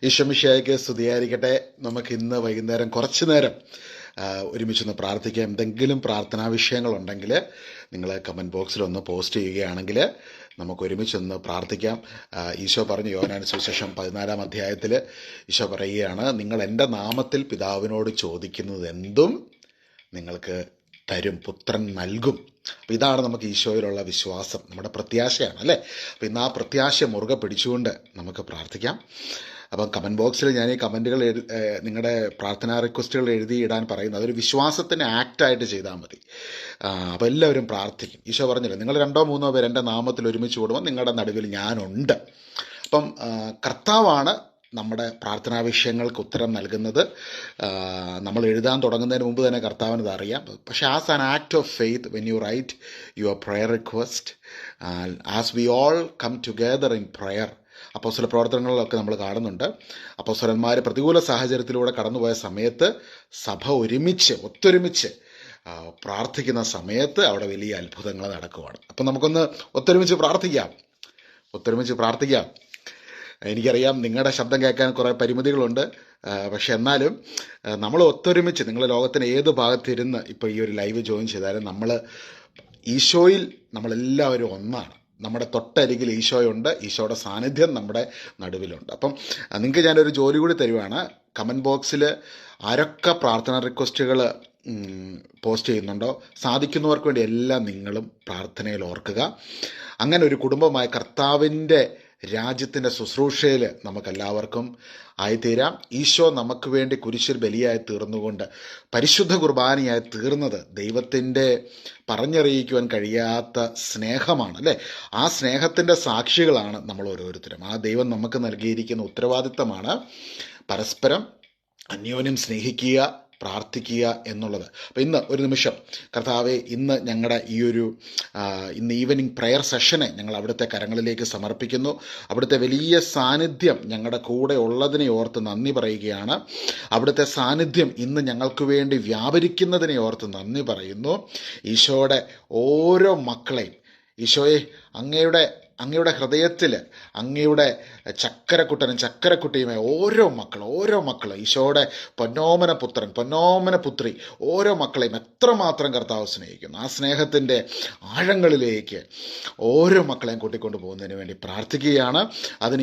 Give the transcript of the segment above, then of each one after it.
ഈശോമിശിഹായ്ക്ക് സ്തുതിയായിരിക്കട്ടെ. നമുക്ക് ഇന്ന് വൈകുന്നേരം കുറച്ചു നേരം ഒരുമിച്ചൊന്ന് പ്രാർത്ഥിക്കാം. എന്തെങ്കിലും പ്രാർത്ഥനാ വിഷയങ്ങളുണ്ടെങ്കിൽ നിങ്ങൾ കമൻറ്റ് ബോക്സിൽ ഒന്ന് പോസ്റ്റ് ചെയ്യുകയാണെങ്കിൽ നമുക്ക് ഒരുമിച്ചൊന്ന് പ്രാർത്ഥിക്കാം. ഈശോ പറഞ്ഞു, യോഹന്നാൻ സുവിശേഷം 14-ാം അധ്യായത്തിൽ ഈശോ പറയുകയാണ്, നിങ്ങൾ എൻ്റെ നാമത്തിൽ പിതാവിനോട് ചോദിക്കുന്നത് എന്തും നിങ്ങൾക്ക് തരും, പുത്രൻ നൽകും. അപ്പം ഇതാണ് നമുക്ക് ഈശോയിലുള്ള വിശ്വാസം, നമ്മുടെ പ്രത്യാശയാണ് അല്ലേ. അപ്പം ഇന്ന് ആ പ്രത്യാശ മുറുകെ പിടിച്ചുകൊണ്ട് നമുക്ക് പ്രാർത്ഥിക്കാം. അപ്പം കമൻറ്റ് ബോക്സിൽ ഞാൻ ഈ കമൻറ്റുകൾ നിങ്ങളുടെ പ്രാർത്ഥനാ റിക്വസ്റ്റുകൾ എഴുതി ഇടാൻ പറയുന്നത് അതൊരു വിശ്വാസത്തിന് ആക്റ്റായിട്ട് ചെയ്താൽ മതി. അപ്പോൾ എല്ലാവരും പ്രാർത്ഥിക്കും. ഈശോ പറഞ്ഞില്ലേ, നിങ്ങൾ 2-3 പേർ എൻ്റെ നാമത്തിൽ ഒരുമിച്ച് കൂടുമ്പോൾ നിങ്ങളുടെ നടുവിൽ ഞാനുണ്ട്. അപ്പം കർത്താവാണ് നമ്മുടെ പ്രാർത്ഥനാ വിഷയങ്ങൾക്ക് ഉത്തരം നൽകുന്നത്. നമ്മൾ എഴുതാൻ തുടങ്ങുന്നതിന് മുമ്പ് തന്നെ കർത്താവിനത് അറിയാം. പക്ഷേ as an act of faith when you write your prayer request, as we all come together in prayer, അപ്പോസ്തല പ്രവർത്തനങ്ങളിലൊക്കെ നമ്മൾ കാണുന്നുണ്ട്. അപ്പോസ്തലന്മാർ പ്രതികൂല സാഹചര്യത്തിലൂടെ കടന്നുപോയ സമയത്ത് സഭ ഒത്തൊരുമിച്ച് പ്രാർത്ഥിക്കുന്ന സമയത്ത് അവിടെ വലിയ അത്ഭുതങ്ങൾ നടക്കുവാണ്. അപ്പം നമുക്കൊന്ന് ഒത്തൊരുമിച്ച് പ്രാർത്ഥിക്കാം. എനിക്കറിയാം നിങ്ങളുടെ ശബ്ദം കേൾക്കാൻ കുറേ പരിമിതികളുണ്ട്, പക്ഷെ എന്നാലും നമ്മൾ ഒത്തൊരുമിച്ച്, നിങ്ങൾ ലോകത്തിന് ഏത് ഭാഗത്തിരുന്ന് ഇപ്പോൾ ഈ ഒരു ലൈവ് ജോയിൻ ചെയ്താലും നമ്മൾ ഈശോയിൽ നമ്മളെല്ലാവരും ഒന്നാണ്. നമ്മുടെ തൊട്ടരികിൽ ഈശോയുണ്ട്, ഈശോയുടെ സാന്നിധ്യം നമ്മുടെ നടുവിലുണ്ട്. അപ്പം നിങ്ങൾക്ക് ഞാനൊരു ജോലി കൂടി തരുവാണ്. കമൻറ്റ് ബോക്സിൽ ആരൊക്കെ പ്രാർത്ഥന റിക്വസ്റ്റുകൾ പോസ്റ്റ് ചെയ്യുന്നുണ്ടോ സാധിക്കുന്നവർക്ക് വേണ്ടി എല്ലാം നിങ്ങളും പ്രാർത്ഥനയിൽ ഓർക്കുക. അങ്ങനെ ഒരു കുടുംബമായ കർത്താവിൻ്റെ രാജ്യത്തിൻ്റെ ശുശ്രൂഷയിൽ നമുക്കെല്ലാവർക്കും ആയിത്തീരാം. ഈശോ നമുക്ക് വേണ്ടി കുരിശിൽ ബലിയായി തീർന്നുകൊണ്ട് പരിശുദ്ധ കുർബാനയായി തീർന്നത് ദൈവത്തിൻ്റെ പറഞ്ഞറിയിക്കുവാൻ കഴിയാത്ത സ്നേഹമാണ് അല്ലേ. ആ സ്നേഹത്തിൻ്റെ സാക്ഷികളാണ് നമ്മൾ ഓരോരുത്തരും. ആ ദൈവം നമുക്ക് നൽകിയിരിക്കുന്ന ഉത്തരവാദിത്തമാണ് പരസ്പരം അന്യോന്യം സ്നേഹിക്കുക, പ്രാർത്ഥിക്കുക എന്നുള്ളത്. അപ്പം ഇന്ന് ഒരു നിമിഷം കർത്താവെ, ഇന്ന് ഞങ്ങളുടെ ഇന്ന് ഈവനിങ് പ്രയർ സെഷനെ ഞങ്ങൾ അവിടുത്തെ കരങ്ങളിലേക്ക് സമർപ്പിക്കുന്നു. അവിടുത്തെ വലിയ സാന്നിധ്യം ഞങ്ങളുടെ കൂടെ ഉള്ളതിനെ ഓർത്ത് നന്ദി പറയുകയാണ്. അവിടുത്തെ സാന്നിധ്യം ഇന്ന് ഞങ്ങൾക്ക് വേണ്ടി വ്യാപരിക്കുന്നതിനെ ഓർത്ത് നന്ദി പറയുന്നു. ഈശോയുടെ ഓരോ മക്കളെയും, ഈശോയെ അങ്ങയുടെ ഹൃദയത്തിൽ അങ്ങയുടെ ചക്കരക്കുട്ടിയുമായ ഓരോ മക്കളും ഈശോയുടെ പൊന്നോമന പുത്രൻ, പൊന്നോമന പുത്രി, ഓരോ മക്കളെയും എത്രമാത്രം കർത്താവ് സ്നേഹിക്കുന്നു. ആ സ്നേഹത്തിൻ്റെ ആഴങ്ങളിലേക്ക് ഓരോ മക്കളെയും കൂട്ടിക്കൊണ്ട് പോകുന്നതിന് വേണ്ടി പ്രാർത്ഥിക്കുകയാണ്. അതിന്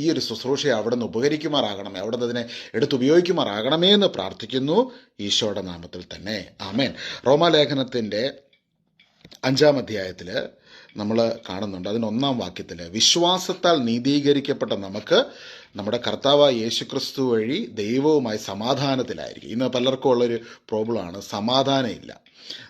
ഈ ഒരു ശുശ്രൂഷയെ അവിടെ നിന്ന് ഉപകരിക്കുമാറാകണമേ, അവിടെ നിന്ന് അതിനെ എടുത്തുപയോഗിക്കുമാറാകണമേ എന്ന് പ്രാർത്ഥിക്കുന്നു, ഈശോയുടെ നാമത്തിൽ തന്നെ, ആമേൻ. റോമാലേഖനത്തിൻ്റെ 5-ാം അധ്യായത്തിൽ നമ്മൾ കാണുന്നുണ്ട്. അതിന് 1-ാം വാക്യത്തിൽ, വിശ്വാസത്താൽ നീതീകരിക്കപ്പെട്ട നമുക്ക് നമ്മുടെ കർത്താവായ യേശുക്രിസ്തു വഴി ദൈവവുമായി സമാധാനത്തിലായിരിക്കും. ഇന്ന് പലർക്കും ഉള്ളൊരു പ്രോബ്ലമാണ്, സമാധാനമില്ല.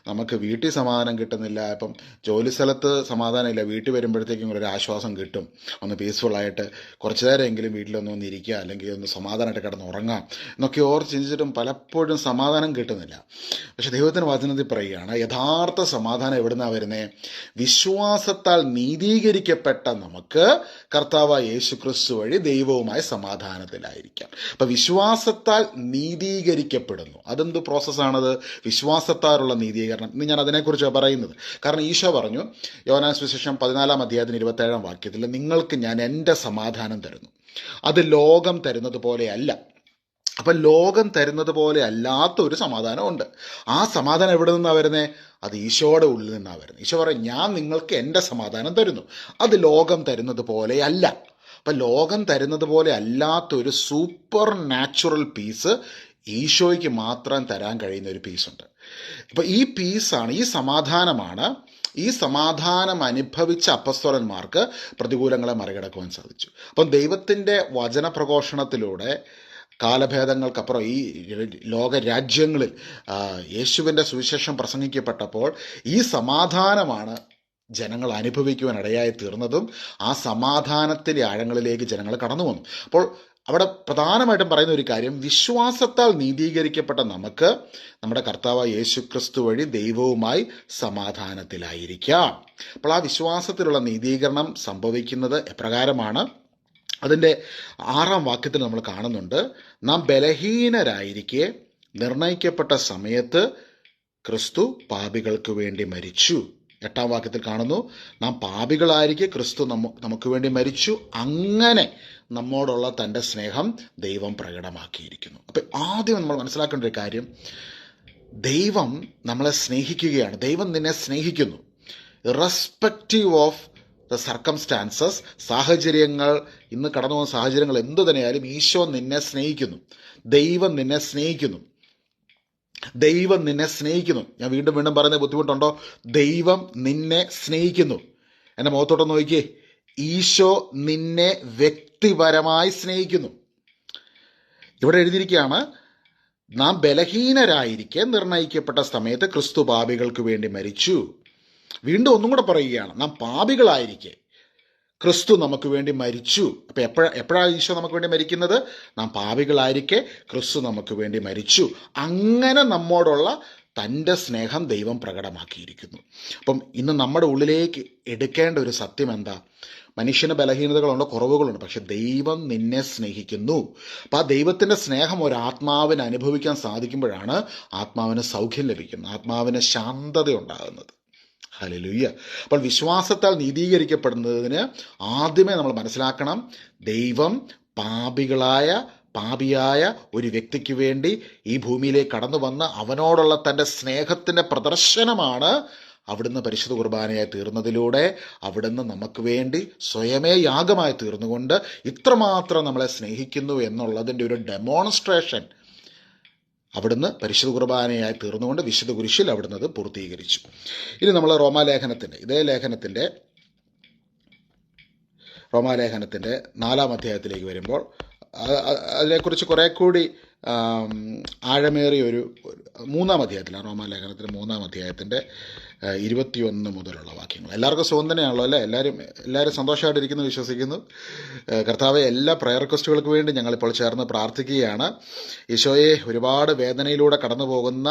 നമുക്ക് വീട്ടിൽ സമാധാനം കിട്ടുന്നില്ല, ഇപ്പം ജോലി സ്ഥലത്ത് സമാധാനമില്ല, വീട്ടിൽ വരുമ്പോഴത്തേക്കും ഒരു ആശ്വാസം കിട്ടും, ഒന്ന് പീസ്ഫുള്ളായിട്ട് കുറച്ചു നേരമെങ്കിലും വീട്ടിലൊന്ന് ഇരിക്കുക, അല്ലെങ്കിൽ ഒന്ന് സമാധാനമായിട്ട് കിടന്ന് ഉറങ്ങാം എന്നൊക്കെ ചിന്തിച്ചിട്ടും പലപ്പോഴും സമാധാനം കിട്ടുന്നില്ല. പക്ഷെ ദൈവത്തിൻ്റെ വചനത്തിൽ പറയുകയാണ്, യഥാർത്ഥ സമാധാനം എവിടുന്നാണ് വരുന്നത്? വിശ്വാസത്താൽ നീതീകരിക്കപ്പെട്ട നമുക്ക് കർത്താവായ യേശുക്രിസ്തു വഴി ദൈവവുമായി സമാധാനത്തിലായിരിക്കാം. അപ്പം വിശ്വാസത്താൽ നീതീകരിക്കപ്പെടുന്നു. അതെന്ത് പ്രോസസ്സാണത്? വിശ്വാസത്താലുള്ള നീതീകരണം. ഇന്ന് ഞാൻ അതിനെക്കുറിച്ചാണ് പറയുന്നത്. കാരണം ഈശോ പറഞ്ഞു, യോഹന്നാൻ സുവിശേഷം 14-ാം അധ്യായത്തിന് 27-ാം വാക്യത്തിൽ, നിങ്ങൾക്ക് ഞാൻ എൻ്റെ സമാധാനം തരുന്നു, അത് ലോകം തരുന്നത് പോലെയല്ല. അപ്പം ലോകം തരുന്നത് പോലെ അല്ലാത്ത ഒരു സമാധാനമുണ്ട്. ആ സമാധാനം എവിടെ നിന്നാണ് വരുന്നത്? അത് ഈശോയുടെ ഉള്ളിൽ നിന്നാണ് വരുന്നത്. ഈശോ പറയും, ഞാൻ നിങ്ങൾക്ക് എൻ്റെ സമാധാനം തരുന്നു, അത് ലോകം തരുന്നത് പോലെയല്ല. അപ്പം ലോകം തരുന്നത് പോലെ അല്ലാത്തൊരു സൂപ്പർ നാച്ചുറൽ പീസ് ഈശോയ്ക്ക് മാത്രം തരാൻ കഴിയുന്ന ഒരു പീസുണ്ട്. അപ്പോൾ ഈ പീസാണ്, ഈ സമാധാനം അനുഭവിച്ച അപ്പസ്തോലന്മാർക്ക് പ്രതികൂലങ്ങളെ മറികടക്കുവാൻ സാധിച്ചു. അപ്പം ദൈവത്തിൻ്റെ വചന പ്രഘോഷണത്തിലൂടെ കാലഭേദങ്ങൾക്കപ്പുറം ഈ ലോകരാജ്യങ്ങളിൽ യേശുവിൻ്റെ സുവിശേഷം പ്രസംഗിക്കപ്പെട്ടപ്പോൾ ഈ സമാധാനമാണ് ജനങ്ങൾ അനുഭവിക്കുവാൻ ഇടയായി തീർന്നതും ആ സമാധാനത്തിൻ്റെ ആഴങ്ങളിലേക്ക് ജനങ്ങൾ കടന്നു വന്നു. അപ്പോൾ അവിടെ പ്രധാനമായിട്ടും പറയുന്ന ഒരു കാര്യം, വിശ്വാസത്താൽ നീതീകരിക്കപ്പെട്ട നമുക്ക് നമ്മുടെ കർത്താവായ യേശുക്രിസ്തു വഴി ദൈവവുമായി സമാധാനത്തിലായിരിക്കാം. അപ്പോൾ ആ വിശ്വാസത്തിലുള്ള നീതീകരണം സംഭവിക്കുന്നത് എപ്രകാരമാണ്? അതിൻ്റെ 6-ാം വാക്യത്തിൽ നമ്മൾ കാണുന്നുണ്ട്, നാം ബലഹീനരായിരിക്കെ നിർണയിക്കപ്പെട്ട സമയത്ത് ക്രിസ്തു പാപികൾക്ക് വേണ്ടി മരിച്ചു. 8-ാം വാക്യത്തിൽ കാണുന്നു, നാം പാപികളായിരിക്കെ ക്രിസ്തു നമുക്ക് വേണ്ടി മരിച്ചു, അങ്ങനെ നമ്മോടുള്ള തൻ്റെ സ്നേഹം ദൈവം പ്രകടമാക്കിയിരിക്കുന്നു. അപ്പം ആദ്യം നമ്മൾ മനസ്സിലാക്കേണ്ട ഒരു കാര്യം, ദൈവം നമ്മളെ സ്നേഹിക്കുകയാണ്. ദൈവം നിന്നെ സ്നേഹിക്കുന്നു. ഇറസ്പെക്റ്റീവ് ഓഫ് ദ സർക്കംസ്റ്റാൻസസ്, സാഹചര്യങ്ങൾ, ഇന്ന് കടന്നു പോകുന്ന സാഹചര്യങ്ങൾ എന്തു തന്നെയായാലും ഈശോ നിന്നെ സ്നേഹിക്കുന്നു. ദൈവം നിന്നെ സ്നേഹിക്കുന്നു. ദൈവം നിന്നെ സ്നേഹിക്കുന്നു. ഞാൻ വീണ്ടും വീണ്ടും പറയുന്നത് ബുദ്ധിമുട്ടുണ്ടോ? ദൈവം നിന്നെ സ്നേഹിക്കുന്നു. എൻ്റെ മുഖത്തോട്ട് നോക്കിയേ, ഈശോ നിന്നെ വ്യക്തിപരമായി സ്നേഹിക്കുന്നു. ഇവിടെ എഴുതിയിരിക്കുകയാണ്, നാം ബലഹീനരായിരിക്കെ നിർണയിക്കപ്പെട്ട സമയത്ത് ക്രിസ്തു പാപികൾക്ക് വേണ്ടി മരിച്ചു. വീണ്ടും ഒന്നും കൂടെ പറയുകയാണ്, നാം പാപികളായിരിക്കെ ക്രിസ്തു നമുക്ക് വേണ്ടി മരിച്ചു. അപ്പം എപ്പോഴാണ് ഈശോ നമുക്ക് വേണ്ടി മരിക്കുന്നത്? നാം പാപികളായിരിക്കെ ക്രിസ്തു നമുക്ക് വേണ്ടി മരിച്ചു, അങ്ങനെ നമ്മോടുള്ള തൻ്റെ സ്നേഹം ദൈവം പ്രകടമാക്കിയിരിക്കുന്നു. അപ്പം ഇന്ന് നമ്മുടെ ഉള്ളിലേക്ക് എടുക്കേണ്ട ഒരു സത്യം എന്താ? മനുഷ്യന് ബലഹീനതകളുണ്ട്, കുറവുകളുണ്ട്, പക്ഷെ ദൈവം നിന്നെ സ്നേഹിക്കുന്നു. അപ്പം ആ ദൈവത്തിൻ്റെ സ്നേഹം ഒരു ആത്മാവിന് അനുഭവിക്കാൻ സാധിക്കുമ്പോഴാണ് ആത്മാവിന് സൗഖ്യം ലഭിക്കുന്നത്, ആത്മാവിന് ശാന്തത ഉണ്ടാകുന്നത്. ഹല്ലേലൂയ. അപ്പോൾ വിശ്വാസത്താൽ നീതീകരിക്കപ്പെടുന്നതിന് ആദ്യമേ നമ്മൾ മനസ്സിലാക്കണം, ദൈവം പാപിയായ ഒരു വ്യക്തിക്ക് വേണ്ടി ഈ ഭൂമിയിലേക്ക് കടന്നു വന്ന് അവനോടുള്ള തൻ്റെ സ്നേഹത്തിൻ്റെ പ്രദർശനമാണ് അവിടുന്ന് പരിശുദ്ധ കുർബാനയായി തീർന്നതിലൂടെ അവിടുന്ന് നമുക്ക് വേണ്ടി സ്വയമേ യാഗമായി തീർന്നുകൊണ്ട് ഇത്രമാത്രം നമ്മളെ സ്നേഹിക്കുന്നു എന്നുള്ളതിൻ്റെ ഒരു ഡെമോൺസ്ട്രേഷൻ അവിടുന്ന് പരിശുദ്ധ കുർബാനയായി തീർന്നുകൊണ്ട് വിശുദ്ധ കുരിശിൽ അവിടുന്ന് അത് പൂർത്തീകരിച്ചു. ഇനി നമ്മൾ റോമാലേഖനത്തിൻ്റെ 4-ാം അധ്യായത്തിലേക്ക് വരുമ്പോൾ അതിനെക്കുറിച്ച് കുറെ കൂടി ആഴമേറിയ ഒരു 3-ാം അധ്യായത്തിലാണ്. റോമാലേഖനത്തിൻ്റെ 3-ാം അധ്യായത്തിൻ്റെ 21 മുതലുള്ള വാക്യങ്ങൾ. എല്ലാവർക്കും സുഖം തന്നെയാണല്ലോ അല്ലേ? എല്ലാവരും സന്തോഷമായിട്ടിരിക്കുന്നു വിശ്വസിക്കുന്നു. കർത്താവെ, എല്ലാ പ്രയർ റിക്വസ്റ്റുകൾക്ക് വേണ്ടി ഞങ്ങളിപ്പോൾ ചേർന്ന് പ്രാർത്ഥിക്കുകയാണ്. ഈശോയെ, ഒരുപാട് വേദനയിലൂടെ കടന്നു പോകുന്ന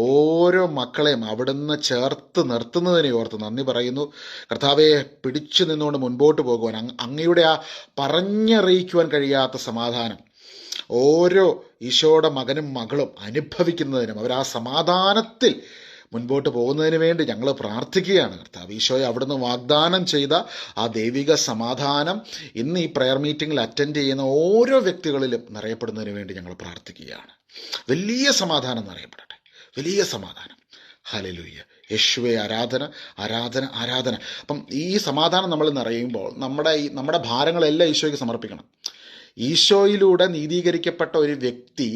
ഓരോ മക്കളെയും അവിടുന്ന് ചേർത്ത് നിർത്തുന്നതിനെ ഓർത്ത് നന്ദി പറയുന്നു. കർത്താവെ, പിടിച്ചു നിന്നുകൊണ്ട് മുൻപോട്ട് പോകുവാൻ, അങ്ങയുടെ ആ പറഞ്ഞറിയിക്കുവാൻ കഴിയാത്ത സമാധാനം ഓരോ ഈശോയുടെ മകനും മകളും അനുഭവിക്കുന്നതിനും അവർ ആ സമാധാനത്തിൽ മുൻപോട്ട് പോകുന്നതിന് വേണ്ടി ഞങ്ങൾ പ്രാർത്ഥിക്കുകയാണ്. കർത്താവ്, ഈശോയെ അവിടുന്ന് വാഗ്ദാനം ചെയ്ത ആ ദൈവിക സമാധാനം ഇന്ന് ഈ പ്രയർ മീറ്റിങ്ങിൽ അറ്റൻഡ് ചെയ്യുന്ന ഓരോ വ്യക്തികളിലും നിറയപ്പെടുന്നതിന് വേണ്ടി ഞങ്ങൾ പ്രാർത്ഥിക്കുകയാണ്. വലിയ സമാധാനം നിറയപ്പെടട്ടെ, വലിയ സമാധാനം. ഹല്ലേലൂയ. യേശുവേ, ആരാധന. അപ്പം ഈ സമാധാനം നമ്മൾ നിറയുമ്പോൾ നമ്മുടെ ഭാരങ്ങളെല്ലാം ഈശോയ്ക്ക് സമർപ്പിക്കണം. ഈശോയിലൂടെ നീതീകരിക്കപ്പെട്ട ഒരു വ്യക്തി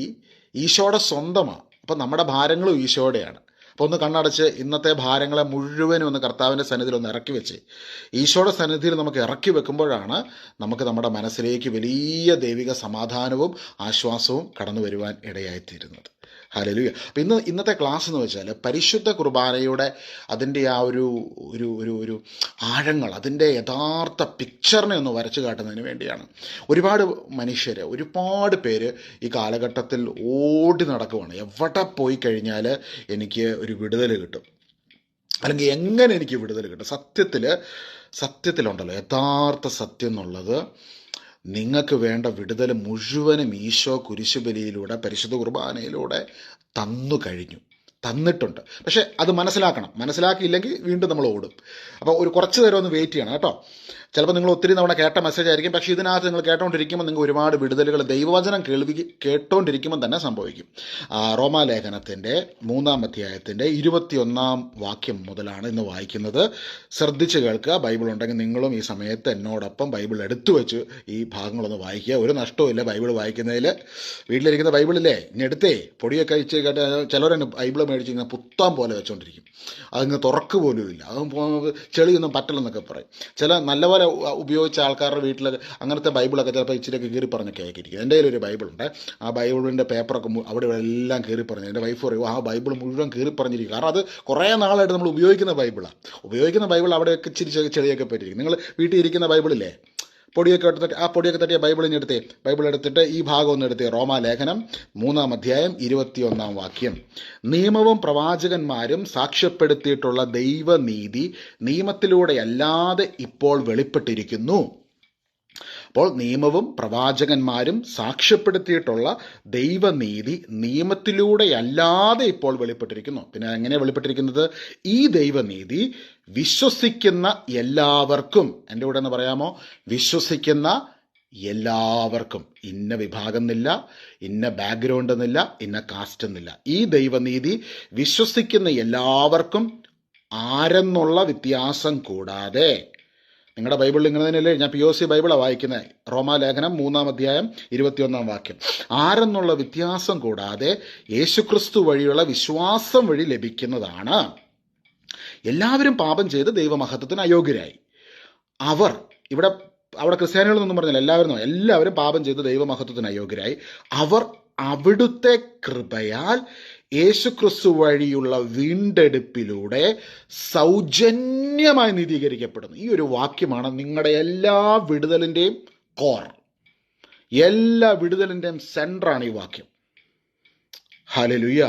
ഈശോയുടെ സ്വന്തമാണ്. അപ്പം നമ്മുടെ ഭാരങ്ങളും ഈശോയുടെയാണ്. അപ്പോൾ ഒന്ന് കണ്ണടച്ച് ഇന്നത്തെ ഭാരങ്ങളെ മുഴുവനും ഒന്ന് കർത്താവിൻ്റെ സന്നിധിയിൽ ഒന്ന് ഇറക്കി വെച്ച് ഈശോയുടെ സന്നിധിയിൽ നമുക്ക് ഇറക്കി വെക്കുമ്പോഴാണ് നമുക്ക് നമ്മുടെ മനസ്സിലേക്ക് വലിയ ദൈവിക സമാധാനവും ആശ്വാസവും കടന്നു വരുവാൻ ഇടയായിത്തീരുന്നത്. ഹല്ലേലൂയ. അപ്പം ഇന്നത്തെ ക്ലാസ് എന്ന് വെച്ചാൽ പരിശുദ്ധ കുർബാനയുടെ അതിൻ്റെ ആ ഒരു ആഴങ്ങൾ, അതിൻ്റെ യഥാർത്ഥ പിക്ചറിനെ ഒന്ന് വരച്ചു കാട്ടുന്നതിന് വേണ്ടിയാണ്. ഒരുപാട് പേര് ഈ കാലഘട്ടത്തിൽ ഓടി നടക്കുവാണ്. എവിടെ പോയി കഴിഞ്ഞാൽ എനിക്ക് ഒരു വിടുതൽ കിട്ടും, അല്ലെങ്കിൽ എങ്ങനെ എനിക്ക് വിടുതൽ കിട്ടും. സത്യത്തിലുണ്ടല്ലോ യഥാർത്ഥ സത്യം എന്നുള്ളത്, നിങ്ങൾക്ക് വേണ്ട വിടുതൽ മുഴുവനും ഈശോ കുരിശുബലിയിലൂടെ പരിശുദ്ധ കുർബാനയിലൂടെ തന്നിട്ടുണ്ട്. പക്ഷേ അത് മനസ്സിലാക്കിയില്ലെങ്കിൽ വീണ്ടും നമ്മൾ ഓടും. അപ്പോൾ കുറച്ച് നേരം ഒന്ന് വെയിറ്റ് ചെയ്യണം കേട്ടോ. ചിലപ്പോൾ നിങ്ങൾ ഒത്തിരി തവണ കേട്ട മെസ്സേജ് ആയിരിക്കും, പക്ഷേ ഇതിനകത്ത് നിങ്ങൾ കേട്ടോണ്ടിരിക്കുമ്പോൾ നിങ്ങൾക്ക് ഒരുപാട് വിടുതലുകൾ ദൈവവചനം കേട്ടോണ്ടിരിക്കുമ്പോൾ തന്നെ സംഭവിക്കും. റോമാലേഖനത്തിൻ്റെ 3-ാം അധ്യായത്തിൻ്റെ 21-ാം വാക്യം മുതലാണ് ഇന്ന് വായിക്കുന്നത്. ശ്രദ്ധിച്ച് കേൾക്കുക. ബൈബിൾ ഉണ്ടെങ്കിൽ നിങ്ങളും ഈ സമയത്ത് എന്നോടൊപ്പം ബൈബിൾ എടുത്തു വെച്ച് ഈ ഭാഗങ്ങളൊന്ന് വായിക്കുക. ഒരു നഷ്ടവുമില്ല ബൈബിൾ വായിക്കുന്നതിൽ. വീട്ടിലിരിക്കുന്ന ബൈബിളില്ലേ, ഇനി എടുത്തേ പൊടിയൊക്കെ അയച്ച് കേട്ട് ചിലവരെന്നെ ബൈബിൾ മേടിച്ച് ഇങ്ങനെ പുത്താൻ പോലെ വെച്ചോണ്ടിരിക്കും. അതിങ്ങ് തുറക്ക് പോലും ഇല്ല, അതും ചെളിയൊന്നും പറ്റില്ലെന്നൊക്കെ പറയും. ചില നല്ലപോലെ ഉപയോഗിച്ച ആൾക്കാരുടെ വീട്ടിൽ അങ്ങനത്തെ ബൈബിളൊക്കെ ചിലപ്പോൾ ഇച്ചിരിയൊക്കെ കീറി പറഞ്ഞൊക്കെ ആയിരിക്കും. എൻ്റെ കയ്യിലൊരു ബൈബിളുണ്ട്. ആ ബൈബിളിൻ്റെ പേപ്പറൊക്കെ അവിടെ എല്ലാം കീറി പറഞ്ഞു. എൻ്റെ വൈഫ് പറയും, ആ ബൈബിൾ മുഴുവൻ കീറി പറഞ്ഞിരിക്കും. കാരണം അത് കുറേ നാളായിട്ട് നമ്മൾ ഉപയോഗിക്കുന്ന ബൈബിൾ അവിടെയൊക്കെ ഇച്ചിരി ചെളിയൊക്കെ പറ്റിയിരിക്കും. നിങ്ങൾ വീട്ടിൽ ഇരിക്കുന്ന ബൈബിളില്ലേ, പൊടിയൊക്കെ തട്ടിയ ബൈബിൾ എടുത്തിട്ട് ഈ ഭാഗം ഒന്ന് എടുത്തേ. റോമാലേഖനം 3-ാം അധ്യായം 21-ാം വാക്യം. നിയമവും പ്രവാചകന്മാരും സാക്ഷ്യപ്പെടുത്തിയിട്ടുള്ള ദൈവനീതി നിയമത്തിലൂടെ അല്ലാതെ ഇപ്പോൾ വെളിപ്പെട്ടിരിക്കുന്നു. അപ്പോൾ നിയമവും പ്രവാചകന്മാരും സാക്ഷ്യപ്പെടുത്തിയിട്ടുള്ള ദൈവനീതി നിയമത്തിലൂടെയല്ലാതെ ഇപ്പോൾ വെളിപ്പെട്ടിരിക്കുന്നു. പിന്നെ എങ്ങനെ വെളിപ്പെട്ടിരിക്കുന്നത്? ഈ ദൈവനീതി വിശ്വസിക്കുന്ന എല്ലാവർക്കും, എൻ്റെ കൂടെ എന്ന് പറയാമോ? വിശ്വസിക്കുന്ന എല്ലാവർക്കും, ഇന്ന വിഭാഗം എന്നില്ല, ഇന്ന ബാക്ക്ഗ്രൗണ്ട് എന്നില്ല, ഇന്ന കാസ്റ്റ് എന്നില്ല. ഈ ദൈവനീതി വിശ്വസിക്കുന്ന എല്ലാവർക്കും ആരെന്നുള്ള വ്യത്യാസം കൂടാതെ, നിങ്ങളുടെ ബൈബിളിൽ ഇങ്ങനെ തന്നെയല്ലേ? ഞാൻ POC ബൈബിളാണ് വായിക്കുന്നത്. റോമാലേഖനം 3-ാം അധ്യായം 21-ാം വാക്യം. ആരെന്നുള്ള വ്യത്യാസം കൂടാതെ യേശുക്രിസ്തു വഴിയുള്ള വിശ്വാസം വഴി ലഭിക്കുന്നതാണ്. എല്ലാവരും പാപം ചെയ്ത് ദൈവമഹത്വത്തിന് അയോഗ്യരായി. അവിടെ ക്രിസ്ത്യാനികളെന്നൊന്നും പറഞ്ഞില്ല, എല്ലാവരും പാപം ചെയ്ത് ദൈവമഹത്വത്തിന് അയോഗ്യരായി. അവർ അവിടുത്തെ കൃപയാൽ യേശുക്രിസ്തു വഴിയുള്ള വീണ്ടെടുപ്പിലൂടെ സൗജന്യമായി നീതീകരിക്കപ്പെടുന്നു. ഈ ഒരു വാക്യമാണ് നിങ്ങളുടെ എല്ലാ വിടുതലിൻ്റെയും കോർ, എല്ലാ വിടുതലിൻ്റെയും സെൻറ്ററാണ് ഈ വാക്യം. ഹല്ലേലൂയ.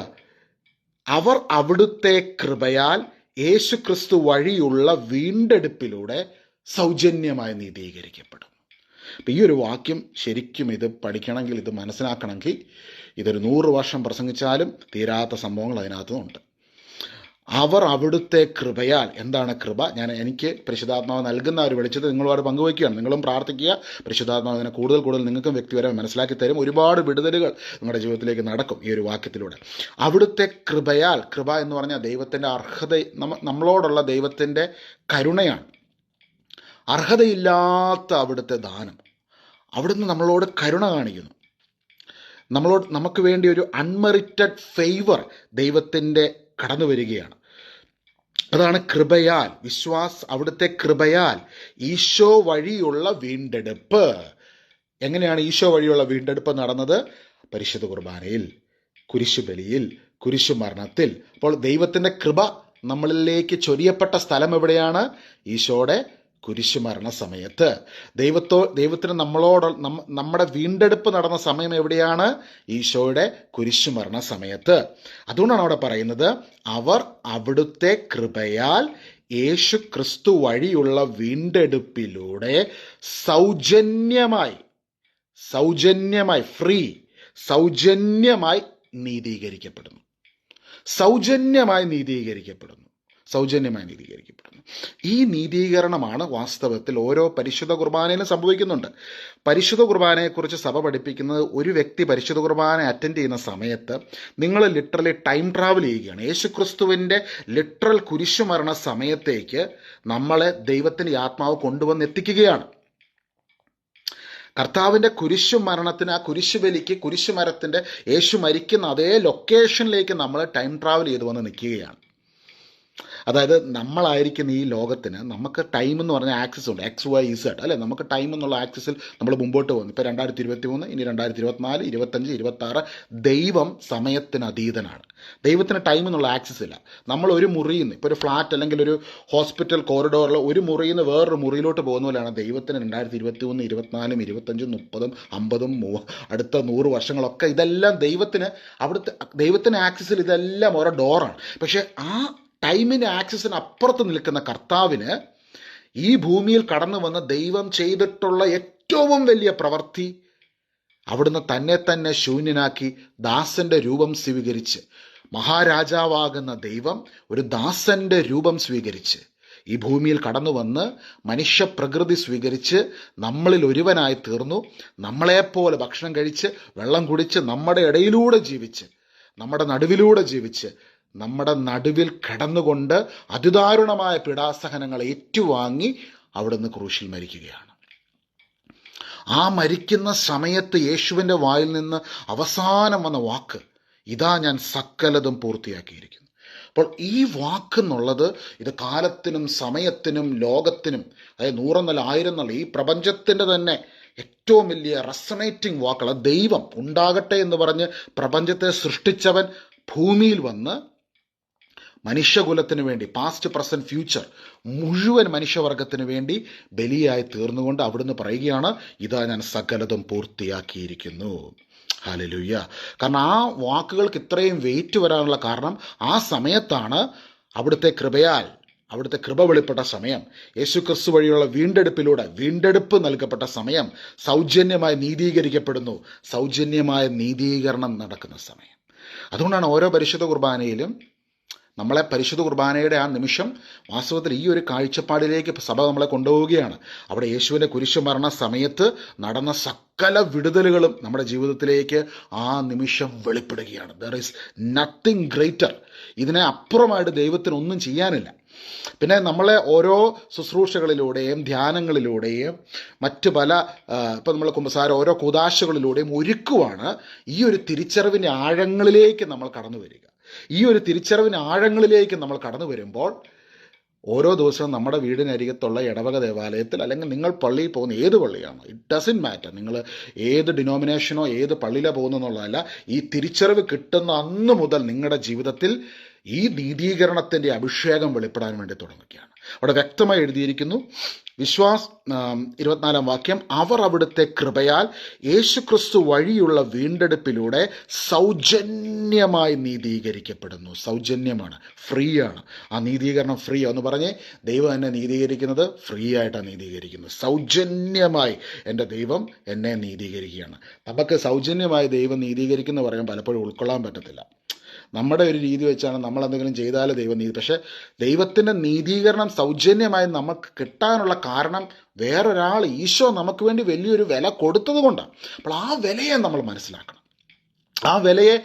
അവർ അവിടുത്തെ കൃപയാൽ യേശുക്രിസ്തു വഴിയുള്ള വീണ്ടെടുപ്പിലൂടെ സൗജന്യമായി നീതീകരിക്കപ്പെടും. അപ്പം ഈ ഒരു വാക്യം ശരിക്കും ഇത് പഠിക്കണമെങ്കിൽ, ഇത് മനസ്സിലാക്കണമെങ്കിൽ, ഇതൊരു 100 വർഷം പ്രസംഗിച്ചാലും തീരാത്ത സംഭവങ്ങൾ അതിനകത്തുണ്ട്. അവർ അവിടുത്തെ കൃപയാൽ. എന്താണ് കൃപ? എനിക്ക് പരിശുദ്ധാത്മാവ് നൽകുന്ന ഒരു വെളിച്ചത്തെ നിങ്ങളോട് പങ്കുവയ്ക്കുകയാണ്. നിങ്ങളും പ്രാർത്ഥിക്കുക, പരിശുദ്ധാത്മാവ് അതിനെ കൂടുതൽ നിങ്ങൾക്കും വ്യക്തിപരമായി മനസ്സിലാക്കി തരും. ഒരുപാട് വിടുതലുകൾ നിങ്ങളുടെ ജീവിതത്തിലേക്ക് നടക്കും ഈ ഒരു വാക്യത്തിലൂടെ. അവിടുത്തെ കൃപയാൽ. കൃപ എന്ന് പറഞ്ഞാൽ ദൈവത്തിൻ്റെ അർഹത, നമ്മളോടുള്ള ദൈവത്തിൻ്റെ കരുണയാണ്. അർഹതയില്ലാത്ത അവിടുത്തെ ദാനം. അവിടുന്ന് നമ്മളോട് കരുണ കാണിക്കുന്നു. നമുക്ക് വേണ്ടി ഒരു അൺമെറിറ്റഡ് ഫേവർ ദൈവത്തിൻ്റെ കടന്നു വരികയാണ്. അതാണ് കൃപയാൽ. അവിടുത്തെ കൃപയാൽ ഈശോ വഴിയുള്ള വീണ്ടെടുപ്പ്. എങ്ങനെയാണ് ഈശോ വഴിയുള്ള വീണ്ടെടുപ്പ് നടന്നത്? പരിശുദ്ധ കുർബാനയിൽ, കുരിശുബലിയിൽ, കുരിശുമരണത്തിൽ. അപ്പോൾ ദൈവത്തിൻ്റെ കൃപ നമ്മളിലേക്ക് ചൊരിയപ്പെട്ട സ്ഥലം എവിടെയാണ്? ഈശോയുടെ കുരിശുമരണ സമയത്ത്. ദൈവത്തിന് നമ്മുടെ വീണ്ടെടുപ്പ് നടന്ന സമയം എവിടെയാണ്? ഈശോയുടെ കുരിശുമരണ സമയത്ത്. അതുകൊണ്ടാണ് അവിടെ പറയുന്നത്, അവർ അവിടുത്തെ കൃപയാൽ യേശു ക്രിസ്തു വഴിയുള്ള വീണ്ടെടുപ്പിലൂടെ സൗജന്യമായി നീതീകരിക്കപ്പെടുന്നു. സൗജന്യമായി നീതീകരിക്കപ്പെടുന്നു. ഈ നീതീകരണമാണ് വാസ്തവത്തിൽ ഓരോ പരിശുദ്ധ കുർബാനയിലും സംഭവിക്കുന്നുണ്ട്. പരിശുദ്ധ കുർബാനയെക്കുറിച്ച് സഭ പഠിപ്പിക്കുന്നത്, ഒരു വ്യക്തി പരിശുദ്ധ കുർബാന അറ്റൻഡ് ചെയ്യുന്ന സമയത്ത് നിങ്ങൾ ലിറ്ററലി ടൈം ട്രാവൽ ചെയ്യുകയാണ്. യേശുക്രിസ്തുവിൻ്റെ ലിറ്ററൽ കുരിശുമരണ സമയത്തേക്ക് നമ്മളെ ദൈവത്തിൻ്റെ ആത്മാവ് കൊണ്ടുവന്ന് എത്തിക്കുകയാണ്. കർത്താവിൻ്റെ കുരിശുമരണത്തിന്, ആ കുരിശുബലിക്ക്, കുരിശുമരത്തിൻ്റെ യേശു മരിക്കുന്ന അതേ ലൊക്കേഷനിലേക്ക് നമ്മൾ ടൈം ട്രാവൽ ചെയ്ത് വന്ന് നിൽക്കുകയാണ്. അതായത് നമ്മളായിരിക്കുന്ന ഈ ലോകത്തിന് നമുക്ക് ടൈം എന്ന് പറഞ്ഞ ആക്സിസ് ഉണ്ട്. XYZ അല്ലേ? നമുക്ക് ടൈം എന്നുള്ള ആക്സിസിൽ നമ്മൾ മുമ്പോട്ട് പോകുന്നു. ഇപ്പോൾ 2023, ഇനി 2024, 25, 26. ദൈവം സമയത്തിന് അതീതനാണ്. ദൈവത്തിന് ടൈം എന്നുള്ള ആക്സിസ് ഇല്ല. നമ്മൾ ഒരു മുറിയിൽ നിന്ന്, ഇപ്പോൾ ഒരു ഫ്ലാറ്റ് അല്ലെങ്കിൽ ഒരു ഹോസ്പിറ്റൽ കോറിഡോറിൽ ഒരു മുറിയിൽ നിന്ന് വേറൊരു മുറിയിലോട്ട് പോകുന്ന പോലെയാണ് ദൈവത്തിന് 2023, 24, 25, 30, 50, അടുത്ത 100 വർഷങ്ങളൊക്കെ. ഇതെല്ലാം ദൈവത്തിന് ആക്സിസിൽ ഇതെല്ലാം ഓരോ ഡോറാണ്. പക്ഷേ ആ ടൈമിൻ്റെ ആക്സിസിന് അപ്പുറത്ത് നിൽക്കുന്ന കർത്താവിന് ഈ ഭൂമിയിൽ കടന്നു വന്ന് ദൈവം ചെയ്തിട്ടുള്ള ഏറ്റവും വലിയ പ്രവൃത്തി, അവിടുന്ന് തന്നെ ശൂന്യനാക്കി ദാസന്റെ രൂപം സ്വീകരിച്ച്, മഹാരാജാവാകുന്ന ദൈവം ഒരു ദാസന്റെ രൂപം സ്വീകരിച്ച് ഈ ഭൂമിയിൽ കടന്നു വന്ന് മനുഷ്യപ്രകൃതി സ്വീകരിച്ച് നമ്മളിൽ ഒരുവനായി തീർന്നു. നമ്മളെപ്പോലെ ഭക്ഷണം കഴിച്ച് വെള്ളം കുടിച്ച് നമ്മുടെ ഇടയിലൂടെ ജീവിച്ച്, നമ്മുടെ നടുവിലൂടെ ജീവിച്ച്, നമ്മുടെ നടുവിൽ കടന്നുകൊണ്ട് അതിദാരുണമായ പീഡാസഹനങ്ങൾ ഏറ്റുവാങ്ങി അവിടുന്ന് ക്രൂശിൽ മരിക്കുകയാണ്. ആ മരിക്കുന്ന സമയത്ത് യേശുവിൻ്റെ വായിൽ നിന്ന് അവസാനം വന്ന വാക്ക്, ഇതാ ഞാൻ സകലതും പൂർത്തിയാക്കിയിരിക്കുന്നു. അപ്പോൾ ഈ വാക്കെന്നുള്ളത് ഇത് കാലത്തിനും സമയത്തിനും ലോകത്തിനും, അതായത് 100 എന്നല്ല 1000 എന്നല്ല, ഈ പ്രപഞ്ചത്തിൻ്റെ തന്നെ ഏറ്റവും വലിയ റെസണേറ്റിംഗ് വാക്കുകൾ. ദൈവം ഉണ്ടാകട്ടെ എന്ന് പറഞ്ഞ് പ്രപഞ്ചത്തെ സൃഷ്ടിച്ചവൻ ഭൂമിയിൽ വന്ന് മനുഷ്യകുലത്തിന് വേണ്ടി, പാസ്റ്റ് പ്രസന്റ് ഫ്യൂച്ചർ മുഴുവൻ മനുഷ്യവർഗത്തിന് വേണ്ടി ബലിയായി തീർന്നുകൊണ്ട് അവിടുന്ന് പറയുകയാണ്, ഇതാ ഞാൻ സകലതും പൂർത്തിയാക്കിയിരിക്കുന്നു. ഹല്ലേലൂയ. കാരണം ആ വാക്കുകൾക്ക് ഇത്രയും വെയിറ്റ് വരാനുള്ള കാരണം ആ സമയത്താണ് അവിടുത്തെ കൃപയാൽ അവിടുത്തെ കൃപ വെളിപ്പെട്ട സമയം, യേശു ക്രിസ്തു വഴിയുള്ള വീണ്ടെടുപ്പിലൂടെ വീണ്ടെടുപ്പ് നൽകപ്പെട്ട സമയം, സൗജന്യമായി നീതീകരിക്കപ്പെടുന്നു, സൗജന്യമായ നീതീകരണം നടക്കുന്ന സമയം. അതുകൊണ്ടാണ് ഓരോ പരിശുദ്ധ കുർബാനയിലും നമ്മളെ പരിശുദ്ധ കുർബാനയുടെ ആ നിമിഷം വാസ്തവത്തിൽ ഈ ഒരു കാഴ്ചപ്പാടിലേക്ക് സഭ നമ്മളെ കൊണ്ടുപോവുകയാണ്. അവിടെ യേശുവിൻ്റെ കുരിശുമരണ സമയത്ത് നടന്ന സകല വിടുതലുകളും നമ്മുടെ ജീവിതത്തിലേക്ക് ആ നിമിഷം വെളിപ്പെടുകയാണ്. There is nothing greater. ഇതിനെ അപ്പുറമായിട്ട് ദൈവത്തിന് ഒന്നും ചെയ്യാനില്ല. പിന്നെ നമ്മളെ ഓരോ ശുശ്രൂഷകളിലൂടെയും ധ്യാനങ്ങളിലൂടെയും മറ്റ് പല ഇപ്പം നമ്മൾ കുമ്പസാരം ഓരോ കൂദാശകളിലൂടെയും ഒരുക്കുവാണ് ഈ ഒരു തിരിച്ചറിവിൻ്റെ ആഴങ്ങളിലേക്ക് നമ്മൾ കടന്നു വരിക. ഈ ഒരു തിരിച്ചറിവിന് ആഴങ്ങളിലേക്ക് നമ്മൾ കടന്നു വരുമ്പോൾ ഓരോ ദിവസവും നമ്മുടെ വീടിനരികത്തുള്ള ഇടവക ദേവാലയത്തിൽ, അല്ലെങ്കിൽ നിങ്ങൾ പള്ളിയിൽ പോകുന്ന ഏത് പള്ളിയാണോ, ഇറ്റ് ഡസൻറ്റ് മാറ്റർ, നിങ്ങൾ ഏത് ഡിനോമിനേഷനോ ഏത് പള്ളിയിലാണ് പോകുന്നതെന്നുള്ളതല്ല, ഈ തിരിച്ചറിവ് കിട്ടുന്ന അന്ന് മുതൽ നിങ്ങളുടെ ജീവിതത്തിൽ ഈ നീതീകരണത്തിൻ്റെ അഭിഷേകം വെളിപ്പെടാൻ വേണ്ടി തുടങ്ങുകയാണ്. അവിടെ വ്യക്തമായി എഴുതിയിരിക്കുന്നു, വിശ്വാസ് 24-ാം വാക്യം, അവർ അവിടുത്തെ കൃപയാൽ യേശുക്രിസ്തു വഴിയുള്ള വീണ്ടെടുപ്പിലൂടെ സൗജന്യമായി നീതീകരിക്കപ്പെടുന്നു. സൗജന്യമാണ്, ഫ്രീ ആണ്. ആ നീതീകരണം ഫ്രീ എന്ന് പറഞ്ഞ് ദൈവം എന്നെ നീതീകരിക്കുന്നത് ഫ്രീ ആയിട്ടാണ് നീതീകരിക്കുന്നത്. സൗജന്യമായി എൻ്റെ ദൈവം എന്നെ നീതീകരിക്കുകയാണ്. നമുക്ക് സൗജന്യമായി ദൈവം നീതീകരിക്കുന്ന പറയാൻ പലപ്പോഴും ഉൾക്കൊള്ളാൻ പറ്റത്തില്ല. നമ്മുടെ ഒരു രീതി വെച്ചാണ് നമ്മൾ എന്തെങ്കിലും ചെയ്താൽ ദൈവം നീതി. പക്ഷേ ദൈവത്തിൻ്റെ നീതീകരണം സൗജന്യമായി നമുക്ക് കിട്ടാനുള്ള കാരണം വേറൊരാൾ, ഈശോ നമുക്ക് വേണ്ടി വലിയൊരു വില കൊടുത്തത് കൊണ്ടാണ്. അപ്പോൾ ആ വിലയെ നമ്മൾ മനസ്സിലാക്കണം. ആ വിലയെ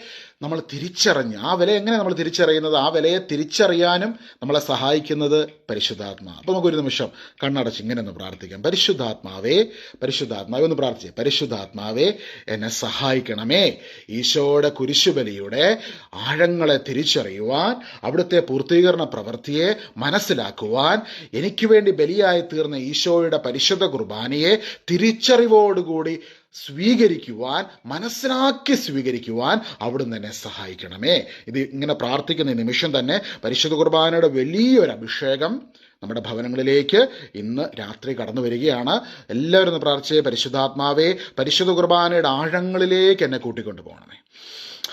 നമ്മൾ തിരിച്ചറിഞ്ഞ്, ആ വില എങ്ങനെ നമ്മൾ തിരിച്ചറിയുന്നത്, ആ വിലയെ തിരിച്ചറിയാനും നമ്മളെ സഹായിക്കുന്നത് പരിശുദ്ധാത്മാ. അപ്പോൾ നമുക്കൊരു നിമിഷം കണ്ണടച്ച് ഇങ്ങനെ ഒന്ന് പ്രാർത്ഥിക്കാം. പരിശുദ്ധാത്മാവേ, പരിശുദ്ധാത്മാവേ ഒന്ന് പ്രാർത്ഥിച്ചേ. പരിശുദ്ധാത്മാവേ, എന്നെ സഹായിക്കണമേ ഈശോയുടെ കുരിശുബലിയുടെ ആഴങ്ങളെ തിരിച്ചറിയുവാൻ, അവിടുത്തെ പൂർത്തീകരണ പ്രവൃത്തിയെ മനസ്സിലാക്കുവാൻ, എനിക്ക് വേണ്ടി ബലിയായി തീർന്ന ഈശോയുടെ പരിശുദ്ധ കുർബാനയെ തിരിച്ചറിവോടുകൂടി സ്വീകരിക്കുവാൻ, മനസ്സിലാക്കി സ്വീകരിക്കുവാൻ അവിടുന്ന് എന്നെ സഹായിക്കണമേ. ഇത് ഇങ്ങനെ പ്രാർത്ഥിക്കുന്ന നിമിഷം തന്നെ പരിശുദ്ധ കുർബാനയുടെ വലിയൊരു അഭിഷേകം നമ്മുടെ ഭവനങ്ങളിലേക്ക് ഇന്ന് രാത്രി കടന്നു വരികയാണ്. എല്ലാവരും ഒന്ന് പ്രാർത്ഥിച്ചേ. പരിശുദ്ധാത്മാവേ, പരിശുദ്ധ കുർബാനയുടെ ആഴങ്ങളിലേക്ക് എന്നെ കൂട്ടിക്കൊണ്ടു പോകണമേ.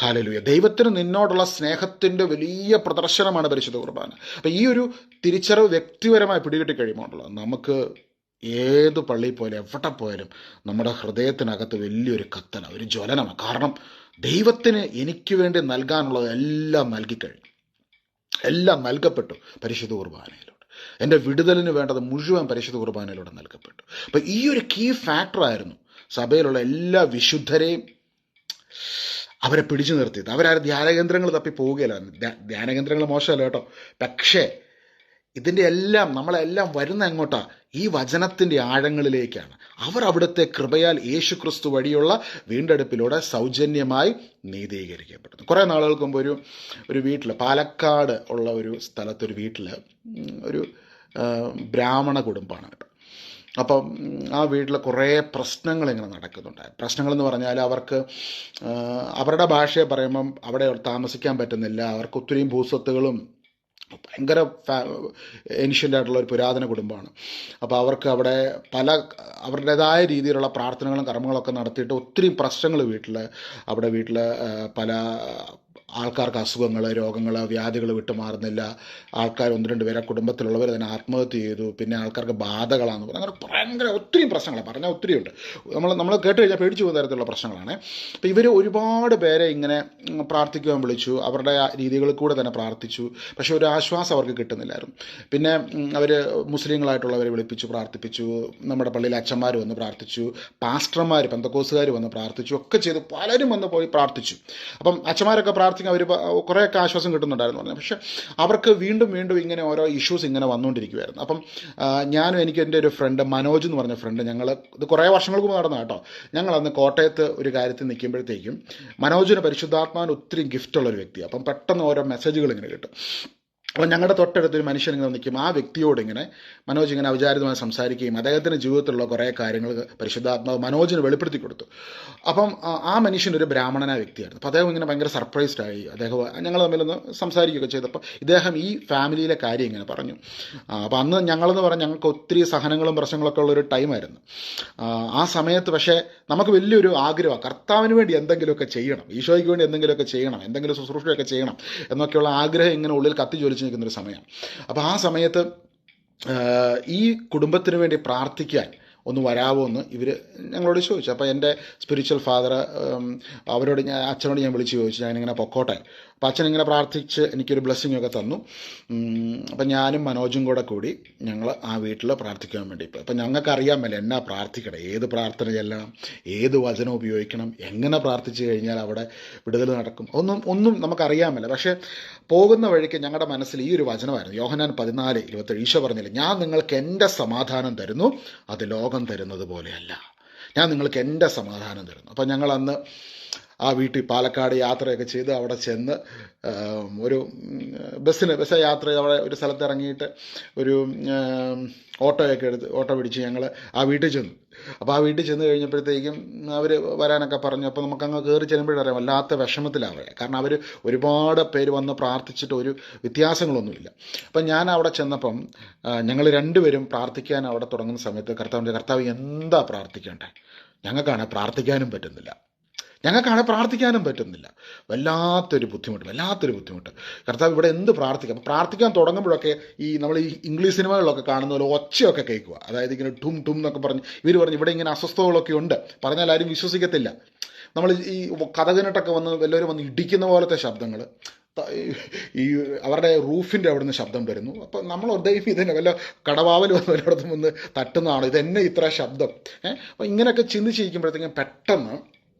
ഹല്ലേലൂയ. ദൈവത്തിന് നിന്നോടുള്ള സ്നേഹത്തിൻ്റെ വലിയ പ്രദർശനമാണ് പരിശുദ്ധ കുർബാന. അപ്പം ഈ ഒരു തിരിച്ചറിവ് വ്യക്തിപരമായി പിടികിട്ടി കഴിയുമ്പോൾ നമുക്ക് ഏത് പള്ളിയിൽ പോയാലും എവിടെ പോയാലും നമ്മുടെ ഹൃദയത്തിനകത്ത് വലിയൊരു കത്തല, ഒരു ജ്വലനമാണ്. കാരണം ദൈവത്തിന് എനിക്ക് വേണ്ടി നൽകാനുള്ളത് എല്ലാം നൽകിക്കഴിഞ്ഞു, എല്ലാം നൽകപ്പെട്ടു പരിശുദ്ധ കുർബാനയിലൂടെ. എൻ്റെ വിടുതലിന് വേണ്ടത് മുഴുവൻ പരിശുദ്ധ കുർബാനയിലൂടെ നൽകപ്പെട്ടു. അപ്പം ഈ ഒരു കീ ഫാക്ടറായിരുന്നു സഭയിലുള്ള എല്ലാ വിശുദ്ധരെയും അവരെ പിടിച്ചു നിർത്തിയത്. അവരാരും ധ്യാനകേന്ദ്രങ്ങൾ തപ്പി പോവുകയല്ല. ധ്യാനകേന്ദ്രങ്ങൾ മോശമല്ല കേട്ടോ. പക്ഷേ ഇതിൻ്റെ എല്ലാം നമ്മളെല്ലാം വരുന്ന എങ്ങോട്ടാണ്? ഈ വചനത്തിൻ്റെ ആഴങ്ങളിലേക്കാണ്. അവർ അവിടുത്തെ കൃപയാൽ യേശു ക്രിസ്തു വഴിയുള്ള വീണ്ടെടുപ്പിലൂടെ സൗജന്യമായി നീതീകരിക്കപ്പെടുന്നു. കുറേ നാളുകൾക്ക് മുമ്പ് ഒരു വീട്ടിൽ, പാലക്കാട് ഉള്ള ഒരു സ്ഥലത്തൊരു വീട്ടിൽ ഒരു ബ്രാഹ്മണ കുടുംബമാണ് കേട്ടോ. അപ്പം ആ വീട്ടിൽ കുറേ പ്രശ്നങ്ങൾ ഇങ്ങനെ നടക്കുന്നുണ്ടായിരുന്നു. പ്രശ്നങ്ങളെന്ന് പറഞ്ഞാൽ അവർക്ക് അവരുടെ ഭാഷയെ പറയുമ്പം അവിടെ താമസിക്കാൻ പറ്റുന്നില്ല. അവർക്ക് ഒത്തിരിയും ഭൂസ്വത്തുകളും, ഭയങ്കര ഏൻഷ്യൻ്റ് ആയിട്ടുള്ള ഒരു പുരാതന കുടുംബമാണ്. അപ്പോൾ അവർക്ക് അവിടെ അവരുടേതായ രീതിയിലുള്ള പ്രാർത്ഥനകളും കർമ്മങ്ങളൊക്കെ നടത്തിയിട്ട് ഒത്തിരി പ്രശ്നങ്ങൾ വീട്ടിൽ പല ആൾക്കാർക്ക് അസുഖങ്ങൾ, രോഗങ്ങൾ, വ്യാധികൾ വിട്ടുമാറുന്നില്ല. ആൾക്കാർ 1-2 പേരെ കുടുംബത്തിലുള്ളവർ തന്നെ ആത്മഹത്യ ചെയ്തു. പിന്നെ ആൾക്കാർക്ക് ബാധകളാണെന്ന് പറഞ്ഞു. അങ്ങനെ ഭയങ്കര ഒത്തിരി പ്രശ്നങ്ങളാണ്. പറഞ്ഞാൽ ഒത്തിരിയുണ്ട്. നമ്മൾ കേട്ട് കഴിഞ്ഞാൽ പേടിച്ചു പോകുന്ന തരത്തിലുള്ള പ്രശ്നങ്ങളാണ്. അപ്പോൾ ഇവർ ഒരുപാട് പേരെ ഇങ്ങനെ പ്രാർത്ഥിക്കുവാൻ വിളിച്ചു. അവരുടെ രീതികളിൽ കൂടെ തന്നെ പ്രാർത്ഥിച്ചു. പക്ഷേ ഒരു ആശ്വാസം അവർക്ക് കിട്ടുന്നില്ലായിരുന്നു. പിന്നെ അവർ മുസ്ലിങ്ങളായിട്ടുള്ളവരെ വിളിപ്പിച്ചു പ്രാർത്ഥിപ്പിച്ചു. നമ്മുടെ പള്ളിയിലെ അച്ഛന്മാർ വന്ന് പ്രാർത്ഥിച്ചു. പാസ്റ്റർമാർ, പെന്തക്കോസുകാർ വന്ന് പ്രാർത്ഥിച്ചു. ഒക്കെ ചെയ്തു. പലരും വന്ന് പോയി പ്രാർത്ഥിച്ചു. അപ്പം അച്ഛന്മാരൊക്കെ പ്രാർത്ഥിക്കാൻ അവർ കുറേയൊക്കെ ആശ്വാസം കിട്ടുന്നുണ്ടായിരുന്നു പറഞ്ഞു. പക്ഷേ അവർക്ക് വീണ്ടും ഇങ്ങനെ ഓരോ ഇഷ്യൂസ് ഇങ്ങനെ വന്നുകൊണ്ടിരിക്കുമായിരുന്നു. അപ്പം ഞാനും എൻ്റെ ഒരു ഫ്രണ്ട് മനോജ് എന്ന് പറഞ്ഞ ഫ്രണ്ട്, ഞങ്ങൾ ഇത് കുറേ വർഷങ്ങൾക്ക് മുമ്പ് നടന്ന കേട്ടോ. ഞങ്ങളന്ന് കോട്ടയത്ത് ഒരു കാര്യത്തിൽ നിൽക്കുമ്പോഴത്തേക്കും മനോജിന് പരിശുദ്ധാത്മാവിന് ഒത്തിരി ഗിഫ്റ്റുള്ളൊരു വ്യക്തിയാണ്. അപ്പം പെട്ടെന്ന് ഓരോ മെസ്സേജുകൾ ഇങ്ങനെ കിട്ടും. അപ്പോൾ ഞങ്ങളുടെ തൊട്ടടുത്തൊരു മനുഷ്യൻ ഇങ്ങനെ നിൽക്കും. ആ വ്യക്തിയോട് മനോജ് ഇങ്ങനെ ഔചാരിതമായി സംസാരിക്കുകയും അദ്ദേഹത്തിൻ്റെ ജീവിതത്തിലുള്ള കുറേ കാര്യങ്ങൾ പരിശുദ്ധാത്മാവ് മനോജിന് വെളിപ്പെടുത്തി കൊടുത്തു. അപ്പം ആ മനുഷ്യൻ ഒരു ബ്രാഹ്മണനായ വ്യക്തിയായിരുന്നു. അപ്പോൾ അദ്ദേഹം ഇങ്ങനെ ഭയങ്കര സർപ്രൈസ്ഡായി. ഞങ്ങൾ തമ്മിലൊന്ന് സംസാരിക്കുകയൊക്കെ ചെയ്തപ്പോൾ ഇദ്ദേഹം ഈ ഫാമിലിയിലെ കാര്യം ഇങ്ങനെ പറഞ്ഞു. അപ്പോൾ അന്ന് ഞങ്ങളെന്ന് പറഞ്ഞാൽ ഞങ്ങൾക്ക് ഒത്തിരി സഹനങ്ങളും പ്രശ്നങ്ങളൊക്കെ ഉള്ളൊരു ടൈമായിരുന്നു. ആ സമയത്ത് പക്ഷേ നമുക്ക് വലിയൊരു ആഗ്രഹമാണ്, കർത്താവിന് വേണ്ടി എന്തെങ്കിലുമൊക്കെ ചെയ്യണം, ഈശോയ്ക്ക് വേണ്ടി എന്തെങ്കിലുമൊക്കെ ചെയ്യണം, എന്തെങ്കിലും ശുശ്രൂഷയൊക്കെ ചെയ്യണം എന്നൊക്കെയുള്ള ആഗ്രഹം ഇങ്ങനെ ഉള്ളിൽ കത്തി ജ്വലിച്ച് നിൽക്കുന്നൊരു സമയമാണ്. അപ്പോൾ ആ സമയത്ത് ഈ കുടുംബത്തിന് വേണ്ടി പ്രാർത്ഥിക്കാൻ ഒന്ന് വരാമോ എന്ന് ഇവർ ഞങ്ങളോട് ചോദിച്ചു. അപ്പോൾ എൻ്റെ സ്പിരിച്വൽ ഫാദർ അച്ഛനോട് ഞാൻ വിളിച്ച് ചോദിച്ചു, ഞാനിങ്ങനെ പൊക്കോട്ടെ. അപ്പോൾ അച്ഛൻ ഇങ്ങനെ പ്രാർത്ഥിച്ച് എനിക്കൊരു ബ്ലെസ്സിങ് ഒക്കെ തന്നു. അപ്പം ഞാനും മനോജും കൂടി ഞങ്ങൾ ആ വീട്ടിൽ പ്രാർത്ഥിക്കാൻ വേണ്ടി പോയി. അപ്പം ഞങ്ങൾക്ക് അറിയാമല്ലോ എന്നാ പ്രാർത്ഥിക്കണം, ഏത് പ്രാർത്ഥന ചെല്ലണം, ഏത് വചനം ഉപയോഗിക്കണം, എങ്ങനെ പ്രാർത്ഥിച്ചു കഴിഞ്ഞാൽ അവിടെ വിടുതൽ നടക്കും, ഒന്നും നമുക്കറിയാമല്ലോ. പക്ഷേ പോകുന്ന വഴിക്ക് ഞങ്ങളുടെ മനസ്സിൽ ഈ ഒരു വചനമായിരുന്നു, യോഹന്നാൻ 14:27. ഈശോ പറഞ്ഞില്ല, ഞാൻ നിങ്ങൾക്ക് എൻ്റെ സമാധാനം തരുന്നു, അത് ലോകം തരുന്നത് പോലെയല്ല. ഞാൻ നിങ്ങൾക്ക് എൻ്റെ സമാധാനം തരുന്നു. അപ്പം ഞങ്ങൾ അന്ന് ആ വീട്ടിൽ പാലക്കാട് യാത്രയൊക്കെ ചെയ്ത് അവിടെ ചെന്ന് ഒരു ബസ് യാത്ര അവിടെ ഒരു സ്ഥലത്ത് ഇറങ്ങിയിട്ട് ഒരു ഓട്ടോ പിടിച്ച് ഞങ്ങൾ ആ വീട്ടിൽ ചെന്നു. അപ്പോൾ ആ വീട്ടിൽ ചെന്ന് കഴിഞ്ഞപ്പോഴത്തേക്കും അവർ വരാനൊക്കെ പറഞ്ഞു. അപ്പോൾ നമുക്കങ്ങ് കയറി ചെല്ലുമ്പോഴറിയാം വല്ലാത്ത വിഷമത്തിലാവുക. കാരണം അവർ ഒരുപാട് പേര് വന്ന് പ്രാർത്ഥിച്ചിട്ട് ഒരു വ്യത്യാസങ്ങളൊന്നുമില്ല. അപ്പം ഞാൻ അവിടെ ചെന്നപ്പം ഞങ്ങൾ രണ്ടുപേരും പ്രാർത്ഥിക്കാൻ അവിടെ തുടങ്ങുന്ന സമയത്ത് കർത്താവ് എന്താ പ്രാർത്ഥിക്കേണ്ടത്, ഞങ്ങൾക്കാണ് പ്രാർത്ഥിക്കാനും പറ്റുന്നില്ല. വല്ലാത്തൊരു ബുദ്ധിമുട്ട്. കർത്താവ് ഇവിടെ എന്ത് പ്രാർത്ഥിക്കാം. പ്രാർത്ഥിക്കാൻ തുടങ്ങുമ്പോഴൊക്കെ നമ്മൾ ഈ ഇംഗ്ലീഷ് സിനിമകളിലൊക്കെ കാണുന്ന പോലെ ഒച്ചയൊക്കെ കേൾക്കുക. അതായത് ഇങ്ങനെ ടും ടും എന്നൊക്കെ പറഞ്ഞ് ഇവർ പറഞ്ഞു ഇവിടെ ഇങ്ങനെ അസ്വസ്ഥതകളൊക്കെ ഉണ്ട്, പറഞ്ഞാൽ ആരും വിശ്വസിക്കത്തില്ല. നമ്മൾ ഈ കഥകിനിട്ടൊക്കെ എല്ലാവരും വന്ന് ഇടിക്കുന്ന പോലത്തെ ശബ്ദങ്ങൾ, ഈ അവരുടെ റൂഫിൻ്റെ അവിടെ നിന്ന് ശബ്ദം വരുന്നു. അപ്പം നമ്മൾ ദൈവം ഇതന്നെ വല്ല കടവാവൽ വന്ന് വല്ലയിടത്തും വന്ന് തട്ടുന്നതാണ്, ഇതെന്നെ ഇത്ര ശബ്ദം. അപ്പം ഇങ്ങനെയൊക്കെ ചിന്തിച്ചിരിക്കുമ്പോഴത്തേക്കും പെട്ടെന്ന്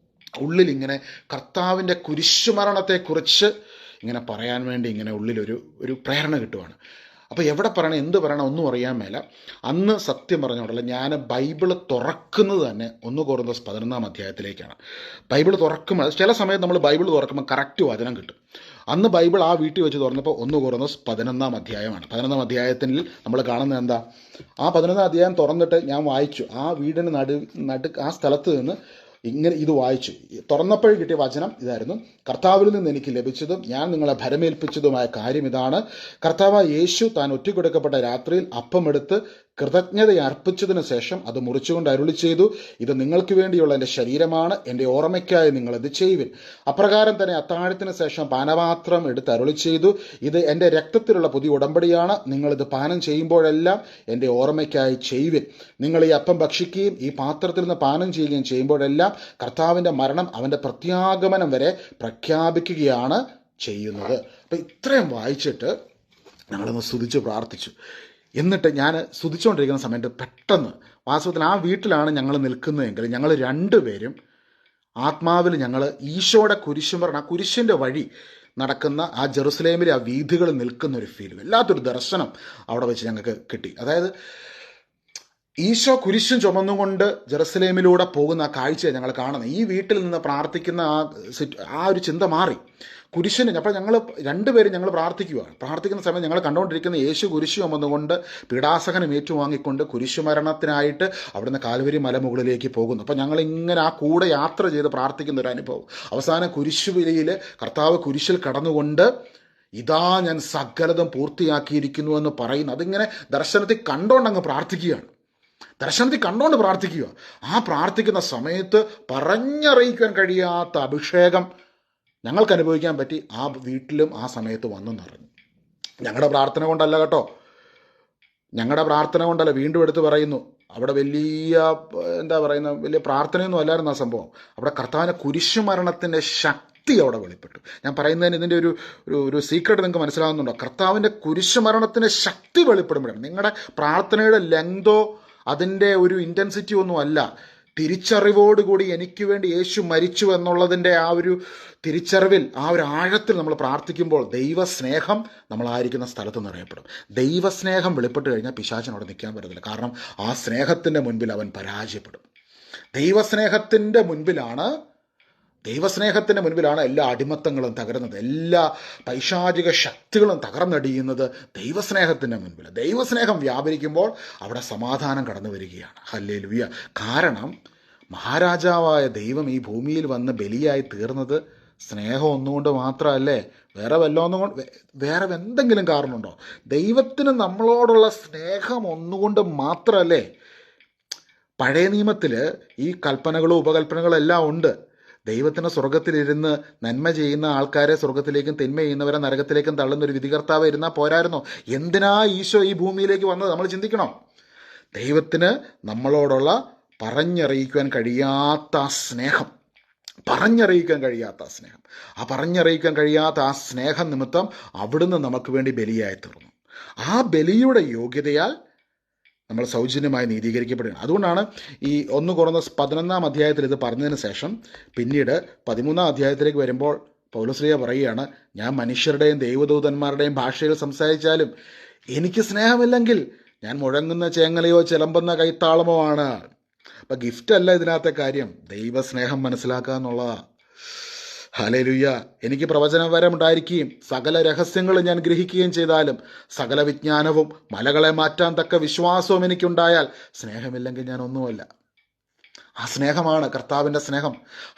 ഉള്ളിലിങ്ങനെ കർത്താവിൻ്റെ കുരിശുമരണത്തെക്കുറിച്ച് ഇങ്ങനെ പറയാൻ വേണ്ടി ഇങ്ങനെ ഉള്ളിലൊരു പ്രേരണ കിട്ടുവാണ്. അപ്പോൾ എവിടെ പറയണം, എന്ത് പറയണം ഒന്നും അറിയാൻ മേല. അന്ന് സത്യം പറഞ്ഞോടല്ല, ഞാൻ ബൈബിള് തുറക്കുന്നത് തന്നെ 1 കൊറിന്തോസ് 11 അധ്യായത്തിലേക്കാണ്. ബൈബിൾ തുറക്കുമ്പോൾ ചില സമയത്ത് നമ്മൾ ബൈബിൾ തുറക്കുമ്പോൾ കറക്റ്റ് വചനം കിട്ടും. അന്ന് ബൈബിൾ ആ വീട്ടിൽ വെച്ച് തുറന്നപ്പോൾ 1 കൊറിന്തോസ് 11 അധ്യായമാണ്. 11 അധ്യായത്തിൽ നമ്മൾ കാണുന്നത് എന്താ, ആ 11 അധ്യായം തുറന്നിട്ട് ഞാൻ വായിച്ചു. ആ വീടിന് ആ സ്ഥലത്ത് നിന്ന് ഇങ്ങനെ ഇത് വായിച്ചു. തുറന്നപ്പോഴേ കിട്ടിയ വചനം ഇതായിരുന്നു, കർത്താവിൽ നിന്ന് എനിക്ക് ലഭിച്ചതും ഞാൻ നിങ്ങളെ ഭരമേൽപ്പിച്ചതുമായ കാര്യം ഇതാണ്, കർത്താവ് യേശു താൻ ഒറ്റിക്കൊടുക്കപ്പെട്ട രാത്രിയിൽ അപ്പമെടുത്ത് കൃതജ്ഞത അർപ്പിച്ചതിന് ശേഷം അത് മുറിച്ചുകൊണ്ട് അരുളി ചെയ്തു, ഇത് നിങ്ങൾക്ക് വേണ്ടിയുള്ള എൻ്റെ ശരീരമാണ്, എൻ്റെ ഓർമ്മയ്ക്കായി നിങ്ങളിത് ചെയ്യുവിൻ. അപ്രകാരം തന്നെ അത്താഴത്തിന് ശേഷം പാനപാത്രം എടുത്ത് അരുളി ചെയ്തു, ഇത് എൻ്റെ രക്തത്തിലുള്ള പുതിയ ഉടമ്പടിയാണ്, നിങ്ങളിത് പാനം ചെയ്യുമ്പോഴെല്ലാം എൻ്റെ ഓർമ്മയ്ക്കായി ചെയ്യുവിൻ. നിങ്ങൾ ഈ അപ്പം ഭക്ഷിക്കുകയും ഈ പാത്രത്തിൽ നിന്ന് പാനം ചെയ്യുകയും ചെയ്യുമ്പോഴെല്ലാം കർത്താവിൻ്റെ മരണം അവൻ്റെ പ്രത്യാഗമനം വരെ പ്രഖ്യാപിക്കുകയാണ് ചെയ്യുന്നത്. അപ്പം ഇത്രയും വായിച്ചിട്ട് ഞങ്ങളൊന്ന് സ്തുതിച്ച് പ്രാർത്ഥിച്ചു. എന്നിട്ട് ഞാൻ സ്തുതിച്ചുകൊണ്ടിരിക്കുന്ന സമയത്ത് പെട്ടെന്ന് വാസ്തവത്തിൽ ആ വീട്ടിലാണ് ഞങ്ങൾ നിൽക്കുന്നതെങ്കിൽ ഞങ്ങൾ രണ്ടുപേരും ആത്മാവിൽ ഞങ്ങൾ ഈശോയുടെ കുരിശുമരണം, ആ കുരിശിൻ്റെ വഴി നടക്കുന്ന ആ ജെറുസലേമിലെ ആ വീഥികളിൽ നിൽക്കുന്ന ഒരു ഫീൽ, വല്ലാത്തൊരു ദർശനം അവിടെ വെച്ച് ഞങ്ങൾക്ക് കിട്ടി. അതായത് ഈശോ കുരിശും ചുമന്നുകൊണ്ട് ജെറുസലേമിലൂടെ പോകുന്ന ആ കാഴ്ചയെ ഞങ്ങൾ കാണുന്നത്. ഈ വീട്ടിൽ നിന്ന് പ്രാർത്ഥിക്കുന്ന ആ ഒരു ചിന്ത മാറി കുരിശിന്. അപ്പോൾ ഞങ്ങൾ രണ്ടുപേരും ഞങ്ങൾ പ്രാർത്ഥിക്കുന്ന സമയം ഞങ്ങൾ കണ്ടുകൊണ്ടിരിക്കുന്ന യേശു കുരിശു ചുമന്നുകൊണ്ട് പീഡാസഹനം ഏറ്റുവാങ്ങിക്കൊണ്ട് കുരിശുമരണത്തിനായിട്ട് അവിടുന്ന് കാൽവരി മലമുകളിലേക്ക് പോകുന്നു. അപ്പോൾ ഞങ്ങളിങ്ങനെ ആ കൂടെ യാത്ര ചെയ്ത് പ്രാർത്ഥിക്കുന്ന ഒരു അനുഭവം. അവസാനം കുരിശുവിലയിൽ കർത്താവ് കുരിശിൽ കടന്നുകൊണ്ട് ഇതാ ഞാൻ സകലതും പൂർത്തിയാക്കിയിരിക്കുന്നു എന്ന് പറയുന്നു. അതിങ്ങനെ ദർശനത്തിൽ കണ്ടോണ്ടങ്ങ് പ്രാർത്ഥിക്കുകയാണ്. ആ പ്രാർത്ഥിക്കുന്ന സമയത്ത് പറഞ്ഞറിയിക്കാൻ കഴിയാത്ത അഭിഷേകം ഞങ്ങൾക്ക് അനുഭവിക്കാൻ പറ്റി. ആ വീട്ടിലും ആ സമയത്ത് വന്നു നിറഞ്ഞു. ഞങ്ങളുടെ പ്രാർത്ഥന കൊണ്ടല്ല കേട്ടോ, വീണ്ടും എടുത്ത് പറയുന്നു, അവിടെ വലിയ പ്രാർത്ഥനയൊന്നും അല്ലായിരുന്നു ആ സംഭവം. അവിടെ കർത്താവിൻ്റെ കുരിശുമരണത്തിൻ്റെ ശക്തി അവിടെ വെളിപ്പെട്ടു. ഞാൻ പറയുന്നതിന് ഇതിൻ്റെ ഒരു സീക്രട്ട് നിങ്ങൾക്ക് മനസ്സിലാകുന്നുണ്ടോ? കർത്താവിൻ്റെ കുരിശുമരണത്തിൻ്റെ ശക്തി വെളിപ്പെടുമ്പോഴാണ്. നിങ്ങളുടെ പ്രാർത്ഥനയുടെ ലെങ്തോ അതിൻ്റെ ഒരു ഇൻറ്റൻസിറ്റി ഒന്നും അല്ല, തിരിച്ചറിവോടുകൂടി എനിക്ക് വേണ്ടി യേശു മരിച്ചു എന്നുള്ളതിൻ്റെ ആ ഒരു തിരിച്ചറിവിൽ, ആ ഒരു ആഴത്തിൽ നമ്മൾ പ്രാർത്ഥിക്കുമ്പോൾ ദൈവസ്നേഹം നമ്മളായിരിക്കുന്ന സ്ഥലത്ത് നിറയപ്പെടും. ദൈവസ്നേഹം വെളിപ്പെട്ട് കഴിഞ്ഞാൽ പിശാചിനോട് നിൽക്കാൻ പറ്റത്തില്ല. കാരണം ആ സ്നേഹത്തിൻ്റെ മുൻപിൽ അവൻ പരാജയപ്പെടും. ദൈവസ്നേഹത്തിൻ്റെ മുൻപിലാണ് എല്ലാ അടിമത്തങ്ങളും തകരുന്നത്, എല്ലാ പൈശാചിക ശക്തികളും തകർന്നടിയുന്നത് ദൈവസ്നേഹത്തിൻ്റെ മുൻപിൽ. ദൈവസ്നേഹം വ്യാപരിക്കുമ്പോൾ അവിടെ സമാധാനം കടന്നു വരികയാണ്. ഹല്ലേലൂയ. കാരണം മഹാരാജാവായ ദൈവം ഈ ഭൂമിയിൽ വന്ന് ബലിയായി തീർന്നത് സ്നേഹം ഒന്നുകൊണ്ട് മാത്രമല്ലേ, വേറെ എന്തെങ്കിലും കാരണമുണ്ടോ? ദൈവത്തിന് നമ്മളോടുള്ള സ്നേഹം ഒന്നുകൊണ്ട് മാത്രമല്ലേ. പഴയ നിയമത്തിൽ ഈ കൽപ്പനകളും ഉപകൽപ്പനകളും എല്ലാം ഉണ്ട്. ദൈവത്തിന് സ്വർഗത്തിലിരുന്ന് നന്മ ചെയ്യുന്ന ആൾക്കാരെ സ്വർഗത്തിലേക്കും തിന്മ ചെയ്യുന്നവരെ നരകത്തിലേക്കും തള്ളുന്ന ഒരു വിധികർത്താവ് ഇരുന്നാൽ പോരായിരുന്നോ? എന്തിനാ ഈശോ ഈ ഭൂമിയിലേക്ക് വന്നത്? നമ്മൾ ചിന്തിക്കണം. ദൈവത്തിന് നമ്മളോടുള്ള പറഞ്ഞറിയിക്കാൻ കഴിയാത്ത സ്നേഹം, പറഞ്ഞറിയിക്കാൻ കഴിയാത്ത സ്നേഹം, പറഞ്ഞറിയിക്കാൻ കഴിയാത്ത ആ സ്നേഹം നിമിത്തം അവിടുന്ന് നമുക്ക് വേണ്ടി ബലിയായി തീർന്നു. ആ ബലിയുടെ യോഗ്യതയാൽ നമ്മൾ സൗജന്യമായി നീതീകരിക്കപ്പെടുകയാണ്. അതുകൊണ്ടാണ് ഈ 1 കൊരിന്ത്യർ 11 അധ്യായത്തിൽ ഇത് പറഞ്ഞതിന് ശേഷം പിന്നീട് 13 അധ്യായത്തിലേക്ക് വരുമ്പോൾ പൗലോസ്ലീഹ പറയുകയാണ്, ഞാൻ മനുഷ്യരുടെയും ദൈവദൂതന്മാരുടെയും ഭാഷയിൽ സംസാരിച്ചാലും എനിക്ക് സ്നേഹമില്ലെങ്കിൽ ഞാൻ മുഴങ്ങുന്ന ചേങ്ങലയോ ചിലമ്പുന്ന കൈത്താളമോ ആണ്. അപ്പം ഗിഫ്റ്റ് അല്ല ഇതിനകത്തെ കാര്യം, ദൈവസ്നേഹം മനസ്സിലാക്കുക എന്നുള്ളതാണ്. ഹല്ലേലൂയ. എനിക്ക് പ്രവചനവരമുണ്ടായിരിക്കുകയും സകല രഹസ്യങ്ങളും ഞാൻ ഗ്രഹിക്കുകയും ചെയ്താലും സകല വിജ്ഞാനവും മലകളെ മാറ്റാൻ തക്ക വിശ്വാസവും എനിക്കുണ്ടായാൽ സ്നേഹമില്ലെങ്കിൽ ഞാൻ ഒന്നുമല്ല. ആ സ്നേഹമാണ് കർത്താവിൻ്റെ സ്നേഹം.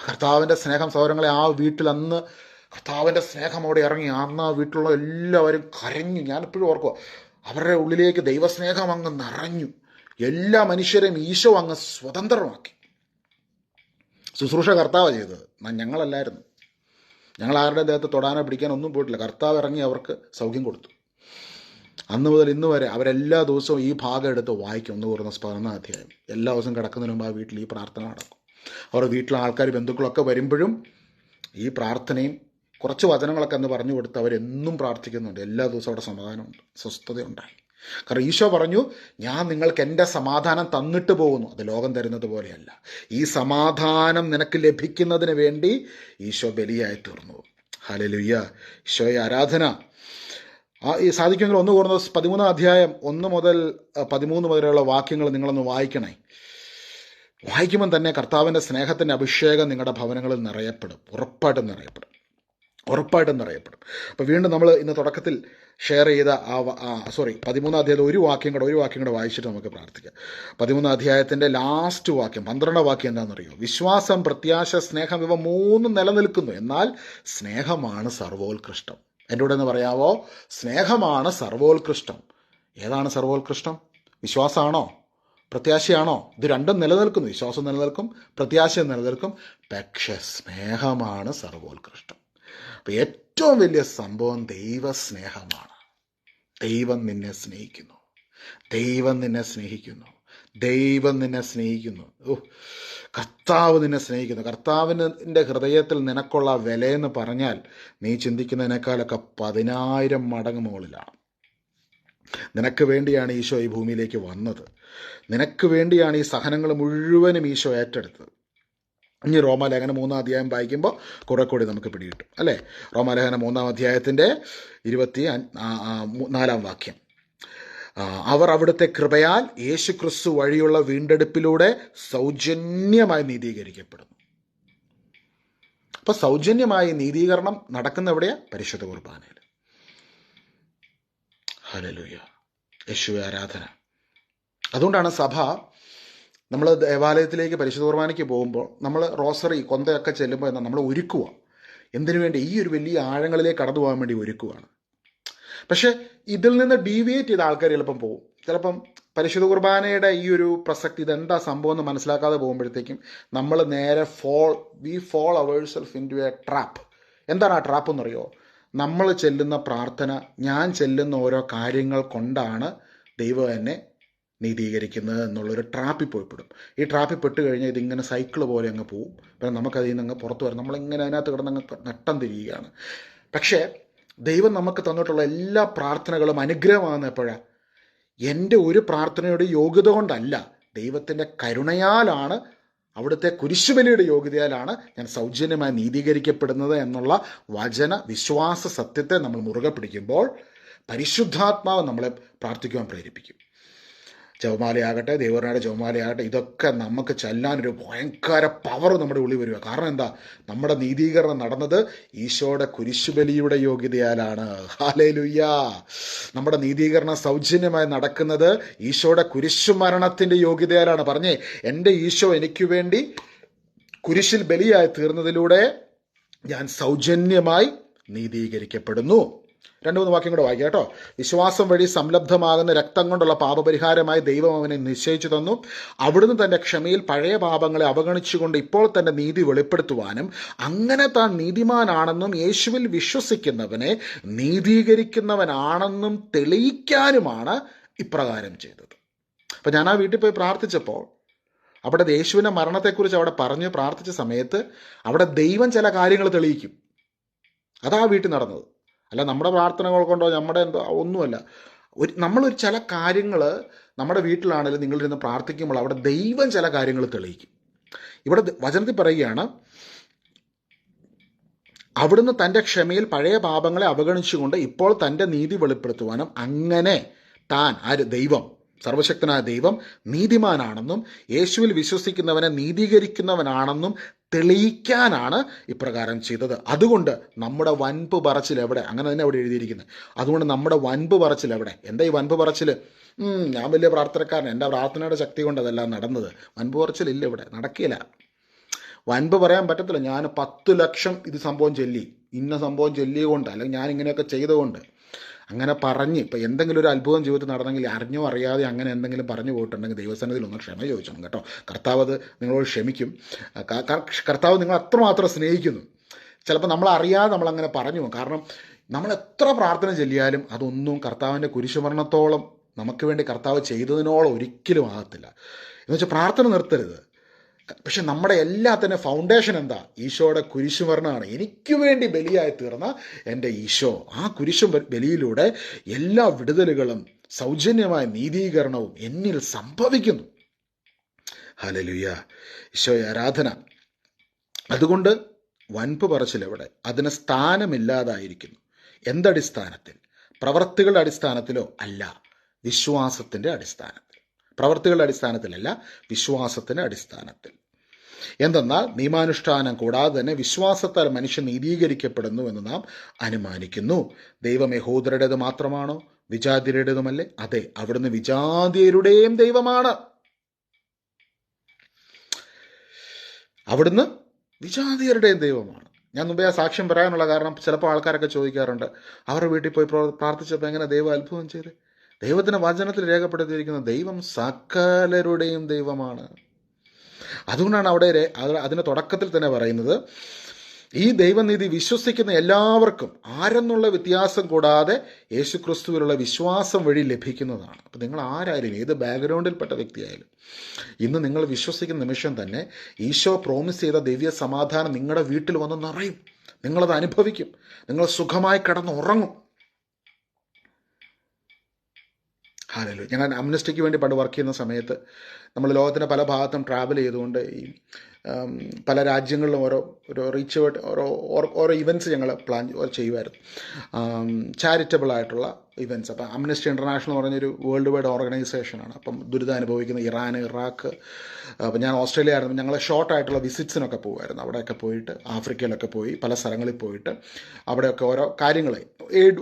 കർത്താവിൻ്റെ സ്നേഹം സൗരങ്ങളെ ആ വീട്ടിൽ അന്ന് കർത്താവിൻ്റെ സ്നേഹം അവിടെ ഇറങ്ങി. അന്ന് ആ വീട്ടിലുള്ള എല്ലാവരും കരഞ്ഞു. ഞാനെപ്പോഴും ഓർക്കുക, അവരുടെ ഉള്ളിലേക്ക് ദൈവസ്നേഹം അങ്ങ് നിറഞ്ഞു. എല്ലാ മനുഷ്യരെയും ഈശോ അങ്ങ് സ്വതന്ത്രമാക്കി. ശുശ്രൂഷ കർത്താവ് ചെയ്തത്, ഞങ്ങളല്ലായിരുന്നു. ഞങ്ങൾ ആരുടെ ദേഹത്ത് തൊടാനോ പിടിക്കാനോ ഒന്നും പോയിട്ടില്ല. കർത്താവ് ഇറങ്ങി അവർക്ക് സൗഖ്യം കൊടുത്തു. അന്ന് മുതൽ ഇന്ന് വരെ അവരെല്ലാ ദിവസവും ഈ ഭാഗം എടുത്ത് വായിക്കും. 1 കൊരിന്ത്യർ 11 അധ്യായം. എല്ലാ ദിവസവും കിടക്കുന്നതിന് മുമ്പ് ആ വീട്ടിൽ ഈ പ്രാർത്ഥന നടക്കും. അവരുടെ വീട്ടിലെ ആൾക്കാർ ബന്ധുക്കളൊക്കെ വരുമ്പോഴും ഈ പ്രാർത്ഥനയും കുറച്ച് വചനങ്ങളൊക്കെ എന്ന് പറഞ്ഞു കൊടുത്ത് അവരെന്നും പ്രാർത്ഥിക്കുന്നുണ്ട്. എല്ലാ ദിവസവും അവിടെ സമാധാനമുണ്ട്, സ്വസ്ഥതയുണ്ടായി. കാരണം ഈശോ പറഞ്ഞു, ഞാൻ നിങ്ങൾക്ക് എൻ്റെ സമാധാനം തന്നിട്ട് പോകുന്നു, അത് ലോകം തരുന്നത് പോലെയല്ല. ഈ സമാധാനം നിനക്ക് ലഭിക്കുന്നതിന് വേണ്ടി ഈശോ ബലിയായി തീർന്നു. ഹല്ലേലൂയ. ഈശോയെ ആരാധന. ഈ സാധിക്കുമെങ്കിൽ 1 കൊരിന്ത്യർ 13 അധ്യായം 1 മുതൽ 13 വരെയുള്ള വാക്യങ്ങൾ നിങ്ങളൊന്ന് വായിക്കണേ. വായിക്കുമ്പം തന്നെ കർത്താവിൻ്റെ സ്നേഹത്തിൻ്റെ അഭിഷേകം നിങ്ങളുടെ ഭവനങ്ങളിൽ നിറയപ്പെടും. ഉറപ്പായിട്ടും നിറയപ്പെടും. അപ്പോൾ വീണ്ടും നമ്മൾ ഇന്ന് തുടക്കത്തിൽ ഷെയർ ചെയ്ത 13 അധ്യായത്തിൽ ഒരു വാക്യം കൂടെ വായിച്ചിട്ട് നമുക്ക് പ്രാർത്ഥിക്കാം. 13 അധ്യായത്തിൻ്റെ ലാസ്റ്റ് വാക്യം, 12 വാക്യം എന്താണെന്നറിയോ? വിശ്വാസം, പ്രത്യാശ, സ്നേഹം, ഇവ 3 നിലനിൽക്കുന്നു, എന്നാൽ സ്നേഹമാണ് സർവോത്കൃഷ്ടം. എൻ്റെ കൂടെ എന്ന് പറയാവോ? സ്നേഹമാണ് സർവോത്കൃഷ്ടം. ഏതാണ് സർവോത്കൃഷ്ടം? വിശ്വാസമാണോ? പ്രത്യാശയാണോ? ഇത് രണ്ടും നിലനിൽക്കുന്നു. വിശ്വാസം നിലനിൽക്കും, പ്രത്യാശ നിലനിൽക്കും, പക്ഷെ സ്നേഹമാണ് സർവോത്കൃഷ്ടം. അപ്പം ഏറ്റവും വലിയ സംഭവം ദൈവസ്നേഹമാണ്. ദൈവം നിന്നെ സ്നേഹിക്കുന്നു. കർത്താവ് നിന്നെ സ്നേഹിക്കുന്നു. കർത്താവിൻ്റെ ഹൃദയത്തിൽ നിനക്കുള്ള വിലയെന്ന് പറഞ്ഞാൽ നീ ചിന്തിക്കുന്നതിനേക്കാളൊക്കെ 10,000 മടങ്ങ് മുകളിലാണ്. നിനക്ക് വേണ്ടിയാണ് ഈശോ ഈ ഭൂമിയിലേക്ക് വന്നത്. നിനക്ക് വേണ്ടിയാണ് ഈ സഹനങ്ങൾ മുഴുവനും ഈശോ ഏറ്റെടുത്തത്. ഇനി റോമാലേഖനം 3 അധ്യായം വായിക്കുമ്പോൾ കുറെ കൂടി നമുക്ക് പിടികിട്ടും, അല്ലേ? റോമാലേഖനം 3 അധ്യായത്തിൻ്റെ 24 വാക്യം, അവർ അവിടുത്തെ കൃപയാൽ യേശുക്രിസ്തു വഴിയുള്ള വീണ്ടെടുപ്പിലൂടെ സൗജന്യമായി നീതീകരിക്കപ്പെടുന്നു. അപ്പോൾ സൗജന്യമായി നീതീകരണം നടക്കുന്ന എവിടെയാ? പരിശുദ്ധ കുർബാനയിൽ. ഹല്ലേലൂയ. യേശുവേ ആരാധന. അതുകൊണ്ടാണ് സഭ, നമ്മൾ ദേവാലയത്തിലേക്ക് പരിശുദ്ധ കുർബാനയ്ക്ക് പോകുമ്പോൾ നമ്മൾ റോസറി കൊന്തയൊക്കെ ചെല്ലുമ്പോൾ നമ്മൾ ഒരുക്കുക. എന്തിനു വേണ്ടി? ഈ ഒരു വലിയ ആഴങ്ങളിലേക്ക് കടന്നു പോകാൻ വേണ്ടി ഒരുക്കുകയാണ്. പക്ഷേ ഇതിൽ നിന്ന് ഡീവിയേറ്റ് ചെയ്ത ആൾക്കാർ ചിലപ്പം പോകും. ചിലപ്പം പരിശുദ്ധ കുർബാനയുടെ ഈ ഒരു പ്രസക്തി, ഇതെന്താ സംഭവം എന്ന് മനസ്സിലാക്കാതെ പോകുമ്പോഴത്തേക്കും നമ്മൾ നേരെ we fall ourself into a trap. എന്താണ് ആ ട്രാപ്പ് എന്നറിയോ? നമ്മൾ ചെല്ലുന്ന പ്രാർത്ഥന, ഞാൻ ചെല്ലുന്ന ഓരോ കാര്യങ്ങൾ കൊണ്ടാണ് ദൈവം എന്നെ നീതീകരിക്കുന്നത് എന്നുള്ളൊരു ട്രാപ്പിൽ പോയിപ്പെടും. ഈ ട്രാപ്പിൽ പെട്ട് കഴിഞ്ഞാൽ ഇതിങ്ങനെ സൈക്കിൾ പോലെ അങ്ങ് പോവും. പിന്നെ നമുക്കതിൽ നിന്ന് അങ്ങ് പുറത്ത് വരും. നമ്മളിങ്ങനെ അതിനകത്ത് കിടന്നങ്ങ് നട്ടം തിരിയുകയാണ്. പക്ഷേ ദൈവം നമുക്ക് തന്നിട്ടുള്ള എല്ലാ പ്രാർത്ഥനകളും അനുഗ്രഹമാകുന്ന എപ്പോഴാണ്? എൻ്റെ ഒരു പ്രാർത്ഥനയുടെ യോഗ്യത കൊണ്ടല്ല, ദൈവത്തിൻ്റെ കരുണയാലാണ്, അവിടുത്തെ കുരിശുബലിയുടെ യോഗ്യതയാലാണ് ഞാൻ സൗജന്യമായി നീതീകരിക്കപ്പെടുന്നത് എന്നുള്ള വചന വിശ്വാസ സത്യത്തെ നമ്മൾ മുറുകെ പിടിക്കുമ്പോൾ പരിശുദ്ധാത്മാവ് നമ്മളെ പ്രാർത്ഥിക്കുവാൻ പ്രേരിപ്പിക്കും. ജപമാലയാകട്ടെ, ദൈവനാട് ജപമാലയാകട്ടെ, ഇതൊക്കെ നമുക്ക് ചെല്ലാനൊരു ഭയങ്കര പവർ നമ്മുടെ ഉള്ളിൽ വരിക. കാരണം എന്താ? നമ്മുടെ നീതീകരണം നടന്നത് ഈശോയുടെ കുരിശുബലിയുടെ യോഗ്യതയാലാണ്. ഹല്ലേലൂയ. നമ്മുടെ നീതീകരണം സൗജന്യമായി നടക്കുന്നത് ഈശോയുടെ കുരിശുമരണത്തിൻ്റെ യോഗ്യതയാലാണ്. പറഞ്ഞേ, എൻ്റെ ഈശോ എനിക്ക് വേണ്ടി കുരിശിൽ ബലിയായി തീർന്നതിലൂടെ ഞാൻ സൗജന്യമായി നീതീകരിക്കപ്പെടുന്നു. രണ്ട് മൂന്ന് വാക്യം കൂടെ വായിക്കാം കേട്ടോ. വിശ്വാസം വഴി സംലബ്ധമാകുന്ന രക്തം കൊണ്ടുള്ള പാപപരിഹാരമായി ദൈവം അവനെ നിശ്ചയിച്ചു തന്നു. അവിടുന്ന് തന്റെ ക്ഷമയിൽ പഴയ പാപങ്ങളെ അവഗണിച്ചുകൊണ്ട് ഇപ്പോൾ തന്റെ നീതി വെളിപ്പെടുത്തുവാനും അങ്ങനെ താൻ നീതിമാനാണെന്നും യേശുവിൽ വിശ്വസിക്കുന്നവനെ നീതീകരിക്കുന്നവനാണെന്നും തെളിയിക്കാനുമാണ് ഇപ്രകാരം ചെയ്തത്. അപ്പം ഞാൻ ആ വീട്ടിൽ പോയി പ്രാർത്ഥിച്ചപ്പോൾ അവിടെ യേശുവിൻ്റെ മരണത്തെക്കുറിച്ച് അവിടെ പറഞ്ഞ് പ്രാർത്ഥിച്ച സമയത്ത് അവിടെ ദൈവം ചില കാര്യങ്ങൾ തെളിയിക്കും. അതാ വീട്ടിൽ നടന്നത്. അല്ല നമ്മുടെ പ്രാർത്ഥനകൾ കൊണ്ടോ നമ്മുടെ എന്തോ ഒന്നുമല്ല. നമ്മളൊരു ചില കാര്യങ്ങൾ നമ്മുടെ വീട്ടിലാണെങ്കിലും നിങ്ങളിരുന്ന് പ്രാർത്ഥിക്കുമ്പോൾ അവിടെ ദൈവം ചില കാര്യങ്ങൾ തെളിയിക്കും. ഇവിടെ വചനത്തിൽ പറയുകയാണ്, അവിടുന്ന് തൻ്റെ ക്ഷമയിൽ പഴയ പാപങ്ങളെ അവഗണിച്ചുകൊണ്ട് ഇപ്പോൾ തൻ്റെ നീതി വെളിപ്പെടുത്തുവാനും അങ്ങനെ താൻ ദൈവം, സർവശക്തനായ ദൈവം നീതിമാനാണെന്നും യേശുവിൽ വിശ്വസിക്കുന്നവനെ നീതീകരിക്കുന്നവനാണെന്നും തെളിയിക്കാനാണ് ഇപ്രകാരം ചെയ്തത്. അതുകൊണ്ട് നമ്മുടെ വൻപ് പറച്ചിൽ എവിടെ? അങ്ങനെ തന്നെ അവിടെ എഴുതിയിരിക്കുന്നത്. അതുകൊണ്ട് നമ്മുടെ വൻപ് പറച്ചിൽ എവിടെ? എന്താ ഈ വൻപ് പറച്ചിൽ? ഞാൻ വലിയ പ്രാർത്ഥനക്കാരൻ, എൻ്റെ പ്രാർത്ഥനയുടെ ശക്തി കൊണ്ട് അതെല്ലാം നടന്നത്. വൻപ് പറച്ചിലില്ല, ഇവിടെ നടക്കില്ല. വൻപ് പറയാൻ പറ്റത്തില്ല. ഞാൻ 10 ലക്ഷം ഇത് സംഭവം ചൊല്ലി, ഇന്ന സംഭവം ചൊല്ലിയതുകൊണ്ട്, അല്ലെങ്കിൽ ഞാൻ ഇങ്ങനെയൊക്കെ ചെയ്തുകൊണ്ട്, അങ്ങനെ പറഞ്ഞ് ഇപ്പം എന്തെങ്കിലും ഒരു അത്ഭുതം ജീവിതത്തിൽ നടന്നെങ്കിൽ അറിഞ്ഞോ അറിയാതെ അങ്ങനെ എന്തെങ്കിലും പറഞ്ഞു പോയിട്ടുണ്ടെങ്കിൽ ദൈവസന്നിധിയിൽ ഒന്ന് ക്ഷമ ചോദിച്ചോണം കേട്ടോ. കർത്താവ് അത് നിങ്ങളോട് ക്ഷമിക്കും. കർത്താവ് നിങ്ങൾ അത്രമാത്രം സ്നേഹിക്കുന്നു. ചിലപ്പോൾ നമ്മളറിയാതെ നമ്മളങ്ങനെ പറഞ്ഞു പോകും. കാരണം നമ്മൾ എത്ര പ്രാർത്ഥന ചൊല്ലിയാലും അതൊന്നും കർത്താവിൻ്റെ കുരിശുമരണത്തോളം നമുക്ക് വേണ്ടി കർത്താവ് ചെയ്തതിനോളം ഒരിക്കലും ആകത്തില്ല. എന്നുവെച്ചാൽ പ്രാർത്ഥന നിർത്തരുത്. പക്ഷെ നമ്മുടെ എല്ലാത്തിൻ്റെ ഫൗണ്ടേഷൻ എന്താ? ഈശോയുടെ കുരിശുമരണമാണ്. എനിക്ക് വേണ്ടി ബലിയായി തീർന്ന എൻ്റെ ഈശോ. ആ കുരിശു ബലിയിലൂടെ എല്ലാ വിടുതലുകളും സൗജന്യമായ നീതീകരണവും എന്നിൽ സംഭവിക്കുന്നു. ഹല്ലേലൂയ, ഈശോയെ ആരാധന. അതുകൊണ്ട് വൻപ് പറച്ചിലെവിടെ? അതിന് സ്ഥാനമില്ലാതായിരിക്കുന്നു. എന്തടിസ്ഥാനത്തിൽ? പ്രവർത്തികളുടെ അടിസ്ഥാനത്തിലോ അല്ല, വിശ്വാസത്തിൻ്റെ അടിസ്ഥാനത്തിൽ. പ്രവർത്തികളുടെ അടിസ്ഥാനത്തിലല്ല, വിശ്വാസത്തിൻ്റെ അടിസ്ഥാനത്തിൽ. എന്തെന്നാൽ നിയമാനുഷ്ഠാനം കൂടാതെ തന്നെ വിശ്വാസത്താൽ മനുഷ്യൻ നീതീകരിക്കപ്പെടുന്നു എന്ന് നാം അനുമാനിക്കുന്നു. ദൈവം യഹൂദരുടേത് മാത്രമാണോ? വിജാതിയരുടേതുമല്ലേ? അതെ, അവിടുന്ന് വിജാതിയരുടെയും ദൈവമാണ്. അവിടുന്ന് വിജാതിയരുടെയും ദൈവമാണ്. ഞാൻ മുമ്പേ ആ സാക്ഷ്യം പറയാനുള്ള കാരണം, ചിലപ്പോൾ ആൾക്കാരൊക്കെ ചോദിക്കാറുണ്ട്, അവരുടെ വീട്ടിൽ പോയി പ്രാർത്ഥിച്ചപ്പോൾ എങ്ങനെ ദൈവം അത്ഭുതം ചെയ്ത്? ദൈവത്തിൻ്റെ വചനത്തിൽ രേഖപ്പെടുത്തിയിരിക്കുന്ന ദൈവം സകലരുടെയും ദൈവമാണ്. അതുകൊണ്ടാണ് അവിടെ അതിൻ്റെ തുടക്കത്തിൽ തന്നെ പറയുന്നത്, ഈ ദൈവനീതി വിശ്വസിക്കുന്ന എല്ലാവർക്കും ആരെന്നുള്ള വ്യത്യാസം കൂടാതെ യേശുക്രിസ്തുവിലുള്ള വിശ്വാസം വഴി ലഭിക്കുന്നതാണ്. അപ്പം നിങ്ങൾ ആരായാലും, ഏത് ബാക്ക്ഗ്രൗണ്ടിൽപ്പെട്ട വ്യക്തിയായാലും, ഇന്ന് നിങ്ങൾ വിശ്വസിക്കുന്ന നിമിഷം തന്നെ ഈശോ പ്രോമിസ് ചെയ്ത ദിവ്യ സമാധാനം നിങ്ങളുടെ വീട്ടിൽ വന്ന് നിറയും. നിങ്ങളത് അനുഭവിക്കും. നിങ്ങൾ സുഖമായി കിടന്നുറങ്ങും. ഹല്ലേലൂയ. ഞാൻ അംനസ്റ്റിക്ക് വേണ്ടി പണ്ട് വർക്ക് ചെയ്യുന്ന സമയത്ത് നമ്മൾ ലോകത്തിൻ്റെ പല ഭാഗത്തും ട്രാവൽ ചെയ്തുകൊണ്ട് ഈ പല രാജ്യങ്ങളിലും ഓരോ റീച്ച് ഔട്ട് ഓരോ ഇവൻറ്റ്സ് ഞങ്ങൾ പ്ലാൻ ചെയ്യുമായിരുന്നു, ചാരിറ്റബിൾ ആയിട്ടുള്ള ഇവൻറ്റ്സ്. അപ്പം അംനസ്റ്റി ഇൻ്റർനാഷണൽ എന്ന് പറഞ്ഞൊരു വേൾഡ് വൈഡ് ഓർഗനൈസേഷനാണ്. അപ്പം ദുരിതം അനുഭവിക്കുന്ന ഇറാൻ, ഇറാഖ്. അപ്പം ഞാൻ ഓസ്ട്രേലിയ ആയിരുന്നു. ഞങ്ങൾ ഷോർട്ടായിട്ടുള്ള വിസിറ്റ്സിനൊക്കെ പോകുമായിരുന്നു. അവിടെയൊക്കെ പോയിട്ട്, ആഫ്രിക്കയിലൊക്കെ പോയി, പല സ്ഥലങ്ങളിൽ പോയിട്ട് അവിടെയൊക്കെ ഓരോ കാര്യങ്ങൾ,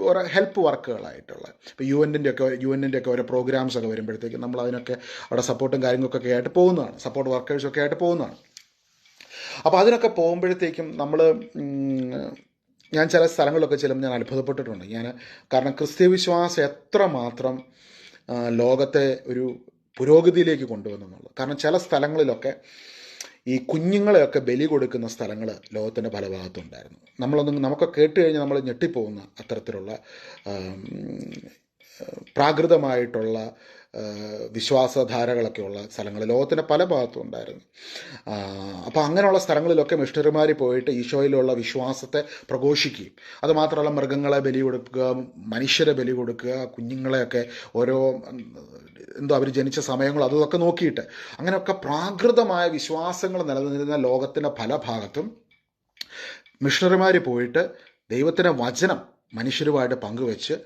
ഓരോ ഹെൽപ്പ് വർക്കുകളായിട്ടുള്ള, ഇപ്പോൾ യു എൻ്റെ ഒക്കെ ഓരോ പ്രോഗ്രാംസൊക്കെ വരുമ്പോഴത്തേക്കും നമ്മൾ അതിനൊക്കെ അവിടെ സപ്പോർട്ടും കാര്യങ്ങൾക്കൊക്കെ ആയിട്ട് പോകുന്നതാണ്, സപ്പോർട്ട് വർക്കേഴ്സൊക്കെ ആയിട്ട് പോകുന്നതാണ്. അപ്പോൾ അതിനൊക്കെ പോകുമ്പോഴത്തേക്കും ഞാൻ ചില സ്ഥലങ്ങളിലൊക്കെ ചെല്ലുമ്പോൾ ഞാൻ അത്ഭുതപ്പെട്ടിട്ടുണ്ട്. കാരണം ക്രിസ്ത്യ വിശ്വാസം എത്രമാത്രം ലോകത്തെ ഒരു പുരോഗതിയിലേക്ക് കൊണ്ടുവന്നുള്ളത്. കാരണം ചില സ്ഥലങ്ങളിലൊക്കെ ഈ കുഞ്ഞുങ്ങളെയൊക്കെ ബലി കൊടുക്കുന്ന സ്ഥലങ്ങൾ ലോകത്തിൻ്റെ പല ഭാഗത്തുണ്ടായിരുന്നു. നമുക്കൊക്കെ കേട്ട് കഴിഞ്ഞാൽ നമ്മൾ ഞെട്ടിപ്പോകുന്ന അത്തരത്തിലുള്ള പ്രാകൃതമായിട്ടുള്ള വിശ്വാസധാരകളൊക്കെ ഉള്ള സ്ഥലങ്ങൾ ലോകത്തിൻ്റെ പല ഭാഗത്തും ഉണ്ടായിരുന്നു. അപ്പോൾ അങ്ങനെയുള്ള സ്ഥലങ്ങളിലൊക്കെ മിഷണറിമാർ പോയിട്ട് ഈശോയിലുള്ള വിശ്വാസത്തെ പ്രഘോഷിക്കുകയും, അതുമാത്രമല്ല മൃഗങ്ങളെ ബലി കൊടുക്കുക, മനുഷ്യരെ ബലി കൊടുക്കുക, കുഞ്ഞുങ്ങളെയൊക്കെ ഓരോ അവർ ജനിച്ച സമയങ്ങൾ അതൊക്കെ നോക്കിയിട്ട് അങ്ങനെയൊക്കെ പ്രാകൃതമായ വിശ്വാസങ്ങൾ നിലനിന്നിരുന്ന ലോകത്തിൻ്റെ പല ഭാഗത്തും മിഷണറിമാർ പോയിട്ട് ദൈവത്തിൻ്റെ വചനം മനുഷ്യരുമായിട്ട് പങ്കുവെച്ച്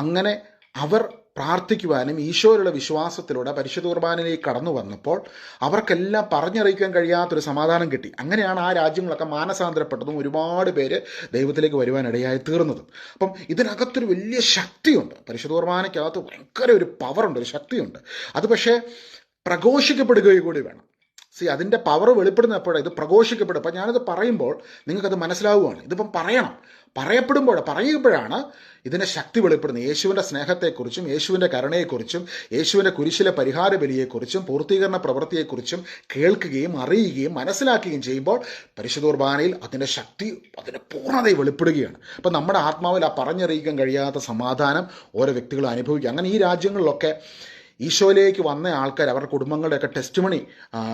അങ്ങനെ അവർ പ്രാർത്ഥിക്കുവാനും ഈശോയിലുള്ള വിശ്വാസത്തിലൂടെ പരിശുദ്ധ കുർബാനയിലേക്ക് കടന്നു വന്നപ്പോൾ അവർക്കെല്ലാം പറഞ്ഞറിയിക്കാൻ കഴിയാത്തൊരു സമാധാനം കിട്ടി. അങ്ങനെയാണ് ആ രാജ്യങ്ങളൊക്കെ മാനസാന്തരപ്പെട്ടതും ഒരുപാട് പേര് ദൈവത്തിലേക്ക് വരുവാനിടയായി തീർന്നതും. അപ്പം ഇതിനകത്തൊരു വലിയ ശക്തിയുണ്ട്. പരിശുദ്ധ കുർബാനയ്ക്കകത്ത് ഭയങ്കര ഒരു പവറുണ്ട്, ഒരു ശക്തിയുണ്ട്. അത് പക്ഷേ പ്രഘോഷിക്കപ്പെടുകയും കൂടി വേണം. അതിൻ്റെ പവർ വെളിപ്പെടുന്ന എപ്പോഴാണ്? ഇത് പ്രഘോഷിക്കപ്പെടും. അപ്പം ഞാനിത് പറയുമ്പോൾ നിങ്ങൾക്കത് മനസ്സിലാവുകയാണ്. ഇതിപ്പം പറയുമ്പോഴാണ് ഇതിൻ്റെ ശക്തി വെളിപ്പെടുന്നത്. യേശുവിൻ്റെ സ്നേഹത്തെക്കുറിച്ചും യേശുവിൻ്റെ കരുണയെക്കുറിച്ചും യേശുവിൻ്റെ കുരിശിലെ പരിഹാര ബലിയെക്കുറിച്ചും പൂർത്തീകരണ പ്രവൃത്തിയെക്കുറിച്ചും കേൾക്കുകയും അറിയുകയും മനസ്സിലാക്കുകയും ചെയ്യുമ്പോൾ പരിശുദ്ധ കുർബാനയിൽ അതിൻ്റെ ശക്തി, അതിൻ്റെ പൂർണ്ണതയിൽ വെളിപ്പെടുകയാണ്. അപ്പം നമ്മുടെ ആത്മാവിൽ ആ പറഞ്ഞറിയിക്കാൻ കഴിയാത്ത സമാധാനം ഓരോ വ്യക്തികളും അനുഭവിക്കുക. അങ്ങനെ ഈ രാജ്യങ്ങളിലൊക്കെ ഈശോയിലേക്ക് വന്ന ആൾക്കാർ അവരുടെ കുടുംബങ്ങളുടെയൊക്കെ ടെസ്റ്റിമണി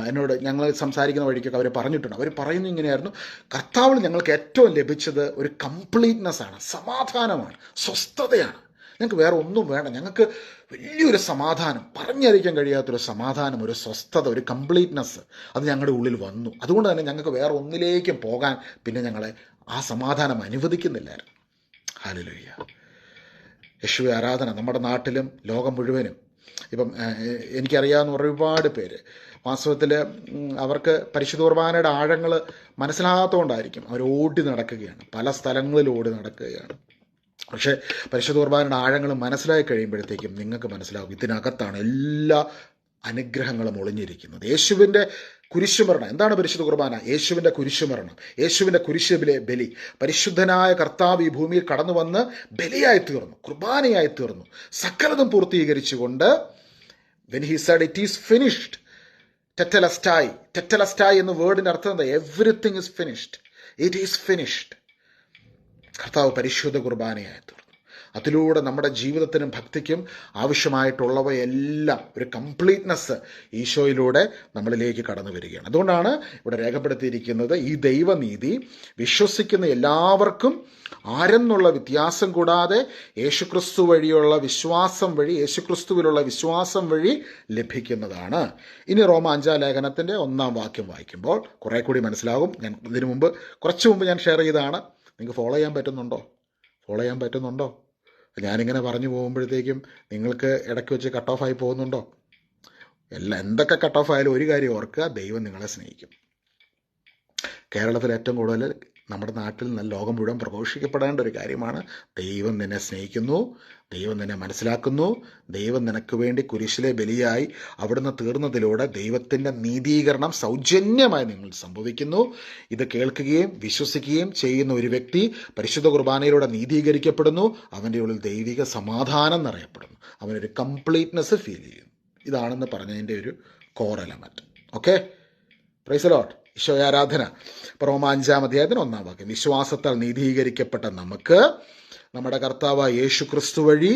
എന്നോട് ഞങ്ങൾ സംസാരിക്കുന്ന വഴിക്കൊക്കെ അവർ പറഞ്ഞിട്ടുണ്ട്. അവർ പറയുന്നത് ഇങ്ങനെയായിരുന്നു: കർത്താവിൽ ഞങ്ങൾക്ക് ഏറ്റവും ലഭിച്ചത് ഒരു കംപ്ലീറ്റ്നെസ് ആണ്, സമാധാനമാണ്, സ്വസ്ഥതയാണ്. ഞങ്ങൾക്ക് വേറെ ഒന്നും വേണ്ട. ഞങ്ങൾക്ക് വലിയൊരു സമാധാനം, പറഞ്ഞറിയിക്കാൻ കഴിയാത്തൊരു സമാധാനം, ഒരു സ്വസ്ഥത, ഒരു കംപ്ലീറ്റ്നെസ് അത് ഞങ്ങളുടെ ഉള്ളിൽ വന്നു. അതുകൊണ്ട് തന്നെ ഞങ്ങൾക്ക് വേറെ ഒന്നിലേക്കും പോകാൻ പിന്നെ ഞങ്ങളെ ആ സമാധാനം അനുവദിക്കുന്നില്ലായിരുന്നു. ഹല്ലേലൂയ. യേശുവെ ആരാധന. നമ്മുടെ നാട്ടിലും ലോകം മുഴുവനും ഇപ്പം എനിക്കറിയാവുന്ന ഒരുപാട് പേര് വാസ്തവത്തിൽ അവർക്ക് പരിശുദ്ധ കുർബാനയുടെ ആഴങ്ങൾ മനസ്സിലാകാത്തതുകൊണ്ടായിരിക്കും അവർ ഓടി നടക്കുകയാണ്, പല സ്ഥലങ്ങളിൽ ഓടി നടക്കുകയാണ്. പക്ഷേ പരിശുദ്ധ കുർബാനയുടെ ആഴങ്ങൾ മനസ്സിലാക്കി കഴിയുമ്പോഴത്തേക്കും നിങ്ങൾക്ക് മനസ്സിലാവും ഇതിനകത്താണ് എല്ലാ അനുഗ്രഹങ്ങളും ഒളിഞ്ഞിരിക്കുന്നത്. യേശുവിൻ്റെ കുരിശുമരണം. എന്താണ് പരിശുദ്ധ കുർബാന? യേശുവിൻ്റെ കുരിശുമരണം, യേശുവിൻ്റെ കുരിശിലെ ബലി. പരിശുദ്ധനായ കർത്താവ് ഈ ഭൂമിയിൽ കടന്നു വന്ന് ബലിയായി തീർന്നു, കുർബാനയായി തീർന്നു, സകലതും പൂർത്തീകരിച്ചുകൊണ്ട് when he said it is finished, tetelestai എന്ന വേർഡിൻ്റെ അർത്ഥം എന്താ? Everything is finished, it is finished. കർത്താവ് പരിശുദ്ധ കുർബാനയായി തീർന്നു. അതിലൂടെ നമ്മുടെ ജീവിതത്തിനും ഭക്തിക്കും ആവശ്യമായിട്ടുള്ളവയെല്ലാം ഒരു കംപ്ലീറ്റ്നെസ് ഈശോയിലൂടെ നമ്മളിലേക്ക് കടന്നു വരികയാണ്. അതുകൊണ്ടാണ് ഇവിടെ രേഖപ്പെടുത്തിയിരിക്കുന്നത്, ഈ ദൈവനീതി വിശ്വസിക്കുന്ന എല്ലാവർക്കും ആരെന്നുള്ള വ്യത്യാസം കൂടാതെ യേശുക്രിസ്തുവിലുള്ള വിശ്വാസം വഴി ലഭിക്കുന്നതാണ്. ഇനി റോമ 5-ാം ലേഖനത്തിൻ്റെ 1-ാം വാക്യം വായിക്കുമ്പോൾ കുറെ കൂടി മനസ്സിലാകും. ഞാൻ കുറച്ച് മുമ്പ് ഞാൻ ഷെയർ ചെയ്തതാണ്. നിങ്ങൾക്ക് ഫോളോ ചെയ്യാൻ പറ്റുന്നുണ്ടോ? ഞാനിങ്ങനെ പറഞ്ഞു പോകുമ്പോഴത്തേക്കും നിങ്ങൾക്ക് ഇടയ്ക്ക് വെച്ച് കട്ട് ഓഫ് ആയി പോകുന്നുണ്ടോ? എന്തൊക്കെ കട്ട് ഓഫ് ആയാലും ഒരു കാര്യം ഓർക്കുക, ദൈവം നിങ്ങളെ സ്നേഹിക്കും. കേരളത്തിൽ ഏറ്റവും കൂടുതൽ നമ്മുടെ നാട്ടിൽ നല്ല ലോകം മുഴുവൻ പ്രഘോഷിക്കപ്പെടേണ്ട ഒരു കാര്യമാണ്, ദൈവം നിന്നെ സ്നേഹിക്കുന്നു, ദൈവം നിന്നെ മനസ്സിലാക്കുന്നു, ദൈവം നിനക്ക് വേണ്ടി കുരിശിലെ ബലിയായി അവിടുന്ന് തീർന്നതിലൂടെ ദൈവത്തിൻ്റെ നീതീകരണം സൗജന്യമായി നിങ്ങൾ സംഭവിക്കുന്നു. ഇത് കേൾക്കുകയും വിശ്വസിക്കുകയും ചെയ്യുന്ന ഒരു വ്യക്തി പരിശുദ്ധ കുർബാനയിലൂടെ നീതീകരിക്കപ്പെടുന്നു. അവൻ്റെ ഉള്ളിൽ ദൈവിക സമാധാനം നിറയപ്പെടുന്നു, അവനൊരു കംപ്ലീറ്റ്നെസ് ഫീൽ ചെയ്യുന്നു. ഇതാണെന്ന് പറഞ്ഞതിൻ്റെ ഒരു core element. Okay, praise the Lord. ഈശോയെ ആരാധന. റോമ 5-ാം അധ്യായത്തിന് 1-ാം വാക്യം: വിശ്വാസത്താൽ നീതീകരിക്കപ്പെട്ട നമുക്ക് നമ്മുടെ കർത്താവായ യേശു ക്രിസ്തു വഴി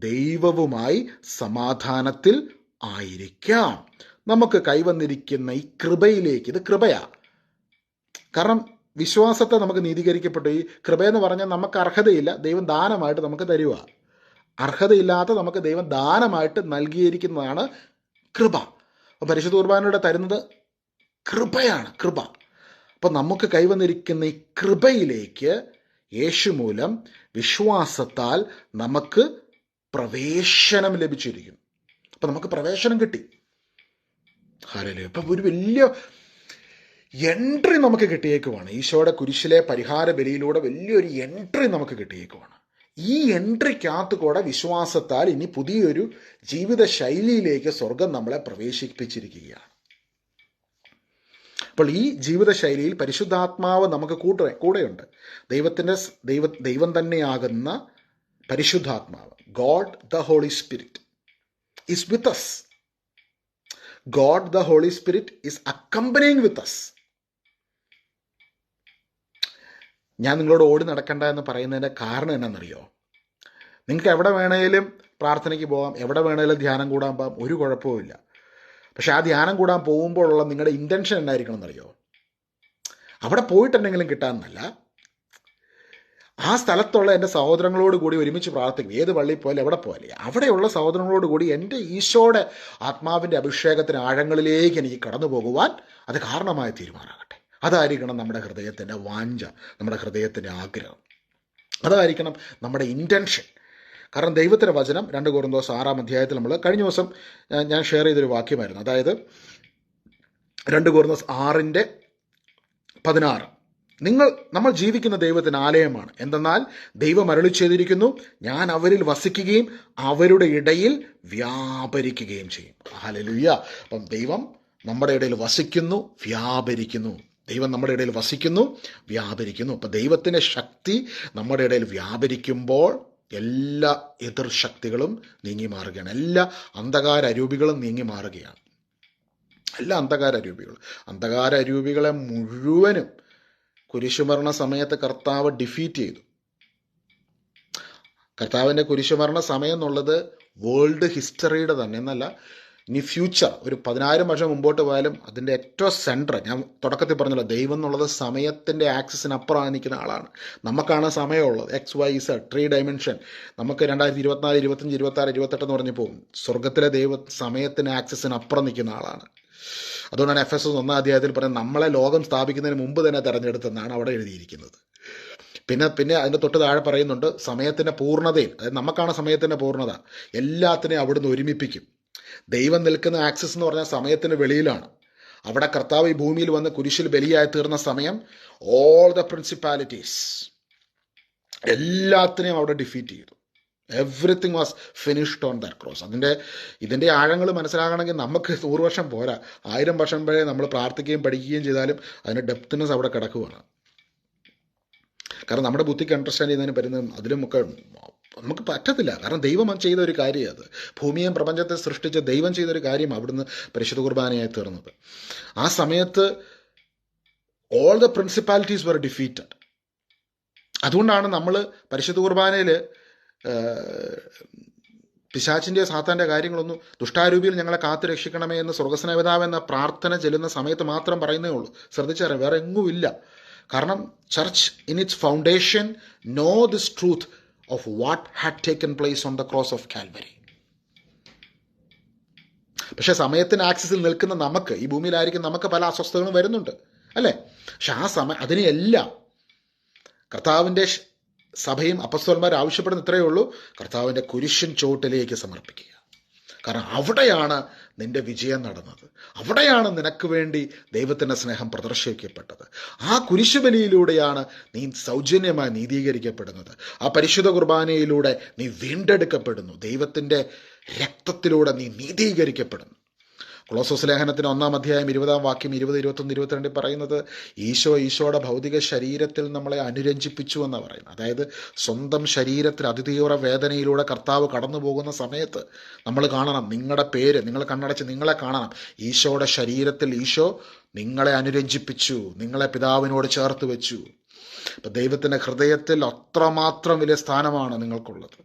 ദൈവവുമായി സമാധാനത്തിൽ ആയിരിക്കാം. നമുക്ക് കൈവന്നിരിക്കുന്ന ഈ കൃപയിലേക്ക്, ഇത് കൃപയാ. കാരണം വിശ്വാസത്തെ നമുക്ക് നീതീകരിക്കപ്പെട്ടു. ഈ കൃപയെന്ന് പറഞ്ഞാൽ നമുക്ക് അർഹതയില്ല, ദൈവം ദാനമായിട്ട് നമുക്ക് തരുക. അർഹതയില്ലാത്ത നമുക്ക് ദൈവം ദാനമായിട്ട് നൽകിയിരിക്കുന്നതാണ് കൃപ. അപ്പം പരിശുദ്ധ കുർബാനയുടെ തരുന്നത് കൃപയാണ്, കൃപ. അപ്പം നമുക്ക് കൈവന്നിരിക്കുന്ന ഈ കൃപയിലേക്ക് യേശു മൂലം വിശ്വാസത്താൽ നമുക്ക് പ്രവേശനം ലഭിച്ചിരിക്കുന്നു. അപ്പം നമുക്ക് പ്രവേശനം കിട്ടി. ഹല്ലേലൂയ. അപ്പം ഒരു വലിയ എൻട്രി നമുക്ക് കിട്ടിയേക്കുവാണ്. ഈശോയുടെ കുരിശിലെ പരിഹാര ബലിയിലൂടെ വലിയൊരു എൻട്രി നമുക്ക് കിട്ടിയേക്കുവാണ്. ഈ എൻട്രിക്കകത്ത് കൂടെ വിശ്വാസത്താൽ ഇനി പുതിയൊരു ജീവിത ശൈലിയിലേക്ക് സ്വർഗം നമ്മളെ പ്രവേശിപ്പിച്ചിരിക്കുകയാണ്. അപ്പോൾ ഈ ജീവിതശൈലിയിൽ പരിശുദ്ധാത്മാവ് നമുക്ക് കൂടെയുണ്ട്. ദൈവം തന്നെയാകുന്ന പരിശുദ്ധാത്മാവ്, God the Holy Spirit is with us. God the Holy Spirit is accompanying with us. ഞാൻ നിങ്ങളോട് ഓടി നടക്കണ്ട എന്ന് പറയുന്നതിൻ്റെ കാരണം എന്നാണെന്നറിയോ? നിങ്ങൾക്ക് എവിടെ വേണേലും പ്രാർത്ഥനയ്ക്ക് പോകാം, എവിടെ വേണേലും ധ്യാനം കൂടാൻ പോകാം, ഒരു കുഴപ്പവുമില്ല. പക്ഷെ ആ ധ്യാനം കൂടാൻ പോകുമ്പോഴുള്ള നിങ്ങളുടെ ഇൻറ്റൻഷൻ എന്നായിരിക്കണം എന്നറിയോ? അവിടെ പോയിട്ടെന്തെങ്കിലും കിട്ടാമെന്നല്ല, ആ സ്ഥലത്തുള്ള എൻ്റെ സഹോദരങ്ങളോട് കൂടി ഒരുമിച്ച് പ്രാർത്ഥിക്കും. ഏത് പള്ളിയിൽ പോയാലും എവിടെ പോയാലും അവിടെയുള്ള സഹോദരങ്ങളോട് കൂടി എൻ്റെ ഈശോയുടെ ആത്മാവിൻ്റെ അഭിഷേകത്തിന് ആഴങ്ങളിലേക്ക് എനിക്ക് കടന്നു പോകുവാൻ അത് കാരണമായി തീരുമാനാകട്ടെ. അതായിരിക്കണം നമ്മുടെ ഹൃദയത്തിൻ്റെ വാഞ്ച, നമ്മുടെ ഹൃദയത്തിൻ്റെ ആഗ്രഹം, അതായിരിക്കണം നമ്മുടെ ഇൻറ്റൻഷൻ. കാരണം ദൈവത്തിൻ്റെ വചനം 2 കൊരിന്തോസ് 6-ാം അധ്യായത്തിൽ നമ്മൾ കഴിഞ്ഞ ദിവസം ഞാൻ ഷെയർ ചെയ്തൊരു വാക്യമായിരുന്നു. അതായത് 2 കൊരിന്തോസ് 6:16, നമ്മൾ ജീവിക്കുന്ന ദൈവത്തിന് ആലയമാണ്. എന്തെന്നാൽ ദൈവം അരുളി ചെയ്തിരിക്കുന്നു, ഞാൻ അവരിൽ വസിക്കുകയും അവരുടെ ഇടയിൽ വ്യാപരിക്കുകയും ചെയ്യും. ഹല്ലേലൂയ. അപ്പം ദൈവം നമ്മുടെ ഇടയിൽ വസിക്കുന്നു, വ്യാപരിക്കുന്നു. ദൈവം നമ്മുടെ ഇടയിൽ വസിക്കുന്നു, വ്യാപരിക്കുന്നു. അപ്പം ദൈവത്തിൻ്റെ ശക്തി നമ്മുടെ ഇടയിൽ വ്യാപരിക്കുമ്പോൾ എല്ലാ എതിർ ശക്തികളും നീങ്ങി മാറുകയാണ്. എല്ലാ അന്ധകാര അരൂപികളും നീങ്ങി മാറുകയാണ്. എല്ലാ അന്ധകാര അരൂപികളെ മുഴുവനും കുരിശുമരണ സമയത്ത് കർത്താവ് ഡിഫീറ്റ് ചെയ്തു. കർത്താവിൻ്റെ കുരിശുമരണ സമയം എന്നുള്ളത് വേൾഡ് ഹിസ്റ്ററിയുടെ തന്നെ എന്നല്ല, ഇനി ഫ്യൂച്ചർ ഒരു 10,000 വർഷം മുമ്പോട്ട് പോയാലും അതിൻ്റെ ഏറ്റവും സെൻറ്റർ, ഞാൻ തുടക്കത്തിൽ പറഞ്ഞല്ലോ, ദൈവം എന്നുള്ളത് സമയത്തിൻ്റെ ആക്സിസിനപ്പുറം നിൽക്കുന്ന ആളാണ്. നമുക്കാണ് സമയമുള്ളത്, XYZ 3 ഡയമെൻഷൻ. നമുക്ക് 2024, 25, 26, 28 എന്ന് പറഞ്ഞ് പോകും. സ്വർഗത്തിലെ ദൈവം സമയത്തിന് ആക്സിസിനപ്പുറം നിൽക്കുന്ന ആളാണ്. അതുകൊണ്ടാണ് FSS 1-ാം അധ്യായത്തിൽ പറയുന്നത് നമ്മളെ ലോകം സ്ഥാപിക്കുന്നതിന് മുമ്പ് തന്നെ തിരഞ്ഞെടുത്തെന്നാണ് അവിടെ എഴുതിയിരിക്കുന്നത്. പിന്നെ അതിൻ്റെ തൊട്ട് താഴെ പറയുന്നുണ്ട് സമയത്തിൻ്റെ പൂർണ്ണതയിൽ, അതായത് നമുക്കാണ് സമയത്തിൻ്റെ പൂർണ്ണത, എല്ലാത്തിനെയും അവിടുന്ന് ഒരുമിപ്പിക്കും. ദൈവം നിൽക്കുന്ന ആക്സിസ് എന്ന് പറഞ്ഞാൽ സമയത്തിന് വെളിയിലാണ്. അവിടെ കർത്താവ് ഈ ഭൂമിയിൽ വന്ന് കുരിശിൽ ബലിയായി തീർന്ന സമയം ഓൾ ദ പ്രിൻസിപ്പാലിറ്റീസ് എല്ലാത്തിനെയും അവിടെ ഡിഫീറ്റ് ചെയ്തു. Everything was finished on that cross. ഇതിൻ്റെ ആഴങ്ങൾ മനസ്സിലാകണമെങ്കിൽ നമുക്ക് 100 വർഷം പോരാ, 1000 വർഷം വരെ നമ്മൾ പ്രാർത്ഥിക്കുകയും പഠിക്കുകയും ചെയ്താലും അതിൻ്റെ ഡെപ്ത്നെസ് അവിടെ കിടക്കുകയാണ്. കാരണം നമ്മുടെ ബുദ്ധിക്ക് അണ്ടർസ്റ്റാൻഡ് ചെയ്യുന്നതിന് പറ്റുന്നതും അതിലുമൊക്കെ നമുക്ക് പറ്റത്തില്ല. കാരണം ദൈവം ചെയ്ത ഒരു കാര്യം, അത് ഭൂമിയെയും പ്രപഞ്ചത്തെ സൃഷ്ടിച്ച ദൈവം ചെയ്തൊരു കാര്യം അവിടുന്ന് പരിശുദ്ധ കുർബാനയായി തീർന്നത്. ആ സമയത്ത് all the principalities were defeated. അതുകൊണ്ടാണ് നമ്മൾ പരിശുദ്ധ കുർബാനയിൽ പിശാചിൻ്റെ സാത്താൻ്റെ കാര്യങ്ങളൊന്നും, ദുഷ്ടാരൂപിയിൽ ഞങ്ങളെ കാത്തു രക്ഷിക്കണമേ എന്ന് സ്വർഗസ്നേഹിതാവ് എന്ന പ്രാർത്ഥന ചെല്ലുന്ന സമയത്ത് മാത്രം പറയുന്നേ ഉള്ളൂ. ശ്രദ്ധിച്ചറിയാം, വേറെ എങ്ങുമില്ല. കാരണം church in its foundation know this truth of what had taken place on the cross of Calvary. പക്ഷെ സമയത്തിന് ആക്സിസിൽ നിൽക്കുന്ന നമുക്ക്, ഈ ഭൂമിയിലായിരിക്കും നമുക്ക് പല അസ്വസ്ഥതകളും വരുന്നുണ്ട് അല്ലേ. പക്ഷെ ആ അതിനെല്ലാം കർത്താവിൻ്റെ സഭയും അപ്പസ്തോലന്മാർ ആവശ്യപ്പെടുന്ന ഇത്രയേ ഉള്ളൂ, കർത്താവിൻ്റെ കുരിശിൻ ചോട്ടിലേക്ക് സമർപ്പിക്കുക. കാരണം അവിടെയാണ് നിന്റെ വിജയം നടന്നത്, അവിടെയാണ് നിനക്ക് വേണ്ടി ദൈവത്തിൻ്റെ സ്നേഹം പ്രദർശിപ്പിക്കപ്പെട്ടത്. ആ കുരിശുബലിയിലൂടെയാണ് നീ സൗജന്യമായി നീതീകരിക്കപ്പെടുന്നത്. ആ പരിശുദ്ധ കുർബാനയിലൂടെ നീ വീണ്ടെടുക്കപ്പെടുന്നു. ദൈവത്തിൻ്റെ രക്തത്തിലൂടെ നീ നീതീകരിക്കപ്പെടുന്നു. കൊളോസ്സോസ് ലേഖനത്തിന് 1-ാം അധ്യായം 20-ാം വാക്യം 20, 21, 22 പറയുന്നത് ഈശോയുടെ ഭൗതിക ശരീരത്തിൽ നമ്മളെ അനുരഞ്ജിപ്പിച്ചു എന്നാണ് പറയുന്നത്. അതായത് സ്വന്തം ശരീരത്തിൽ അതിതീവ്ര വേദനയിലൂടെ കർത്താവ് കടന്നു പോകുന്ന സമയത്ത് നമ്മൾ കാണണം, നിങ്ങളുടെ പേര് നിങ്ങൾ കണ്ണടച്ച് നിങ്ങളെ കാണണം. ഈശോയുടെ ശരീരത്തിൽ ഈശോ നിങ്ങളെ അനുരഞ്ജിപ്പിച്ചു, നിങ്ങളെ പിതാവിനോട് ചേർത്ത് വെച്ചു. അപ്പം ദൈവത്തിൻ്റെ ഹൃദയത്തിൽ അത്രമാത്രം വലിയ സ്ഥാനമാണ് നിങ്ങൾക്കുള്ളത്.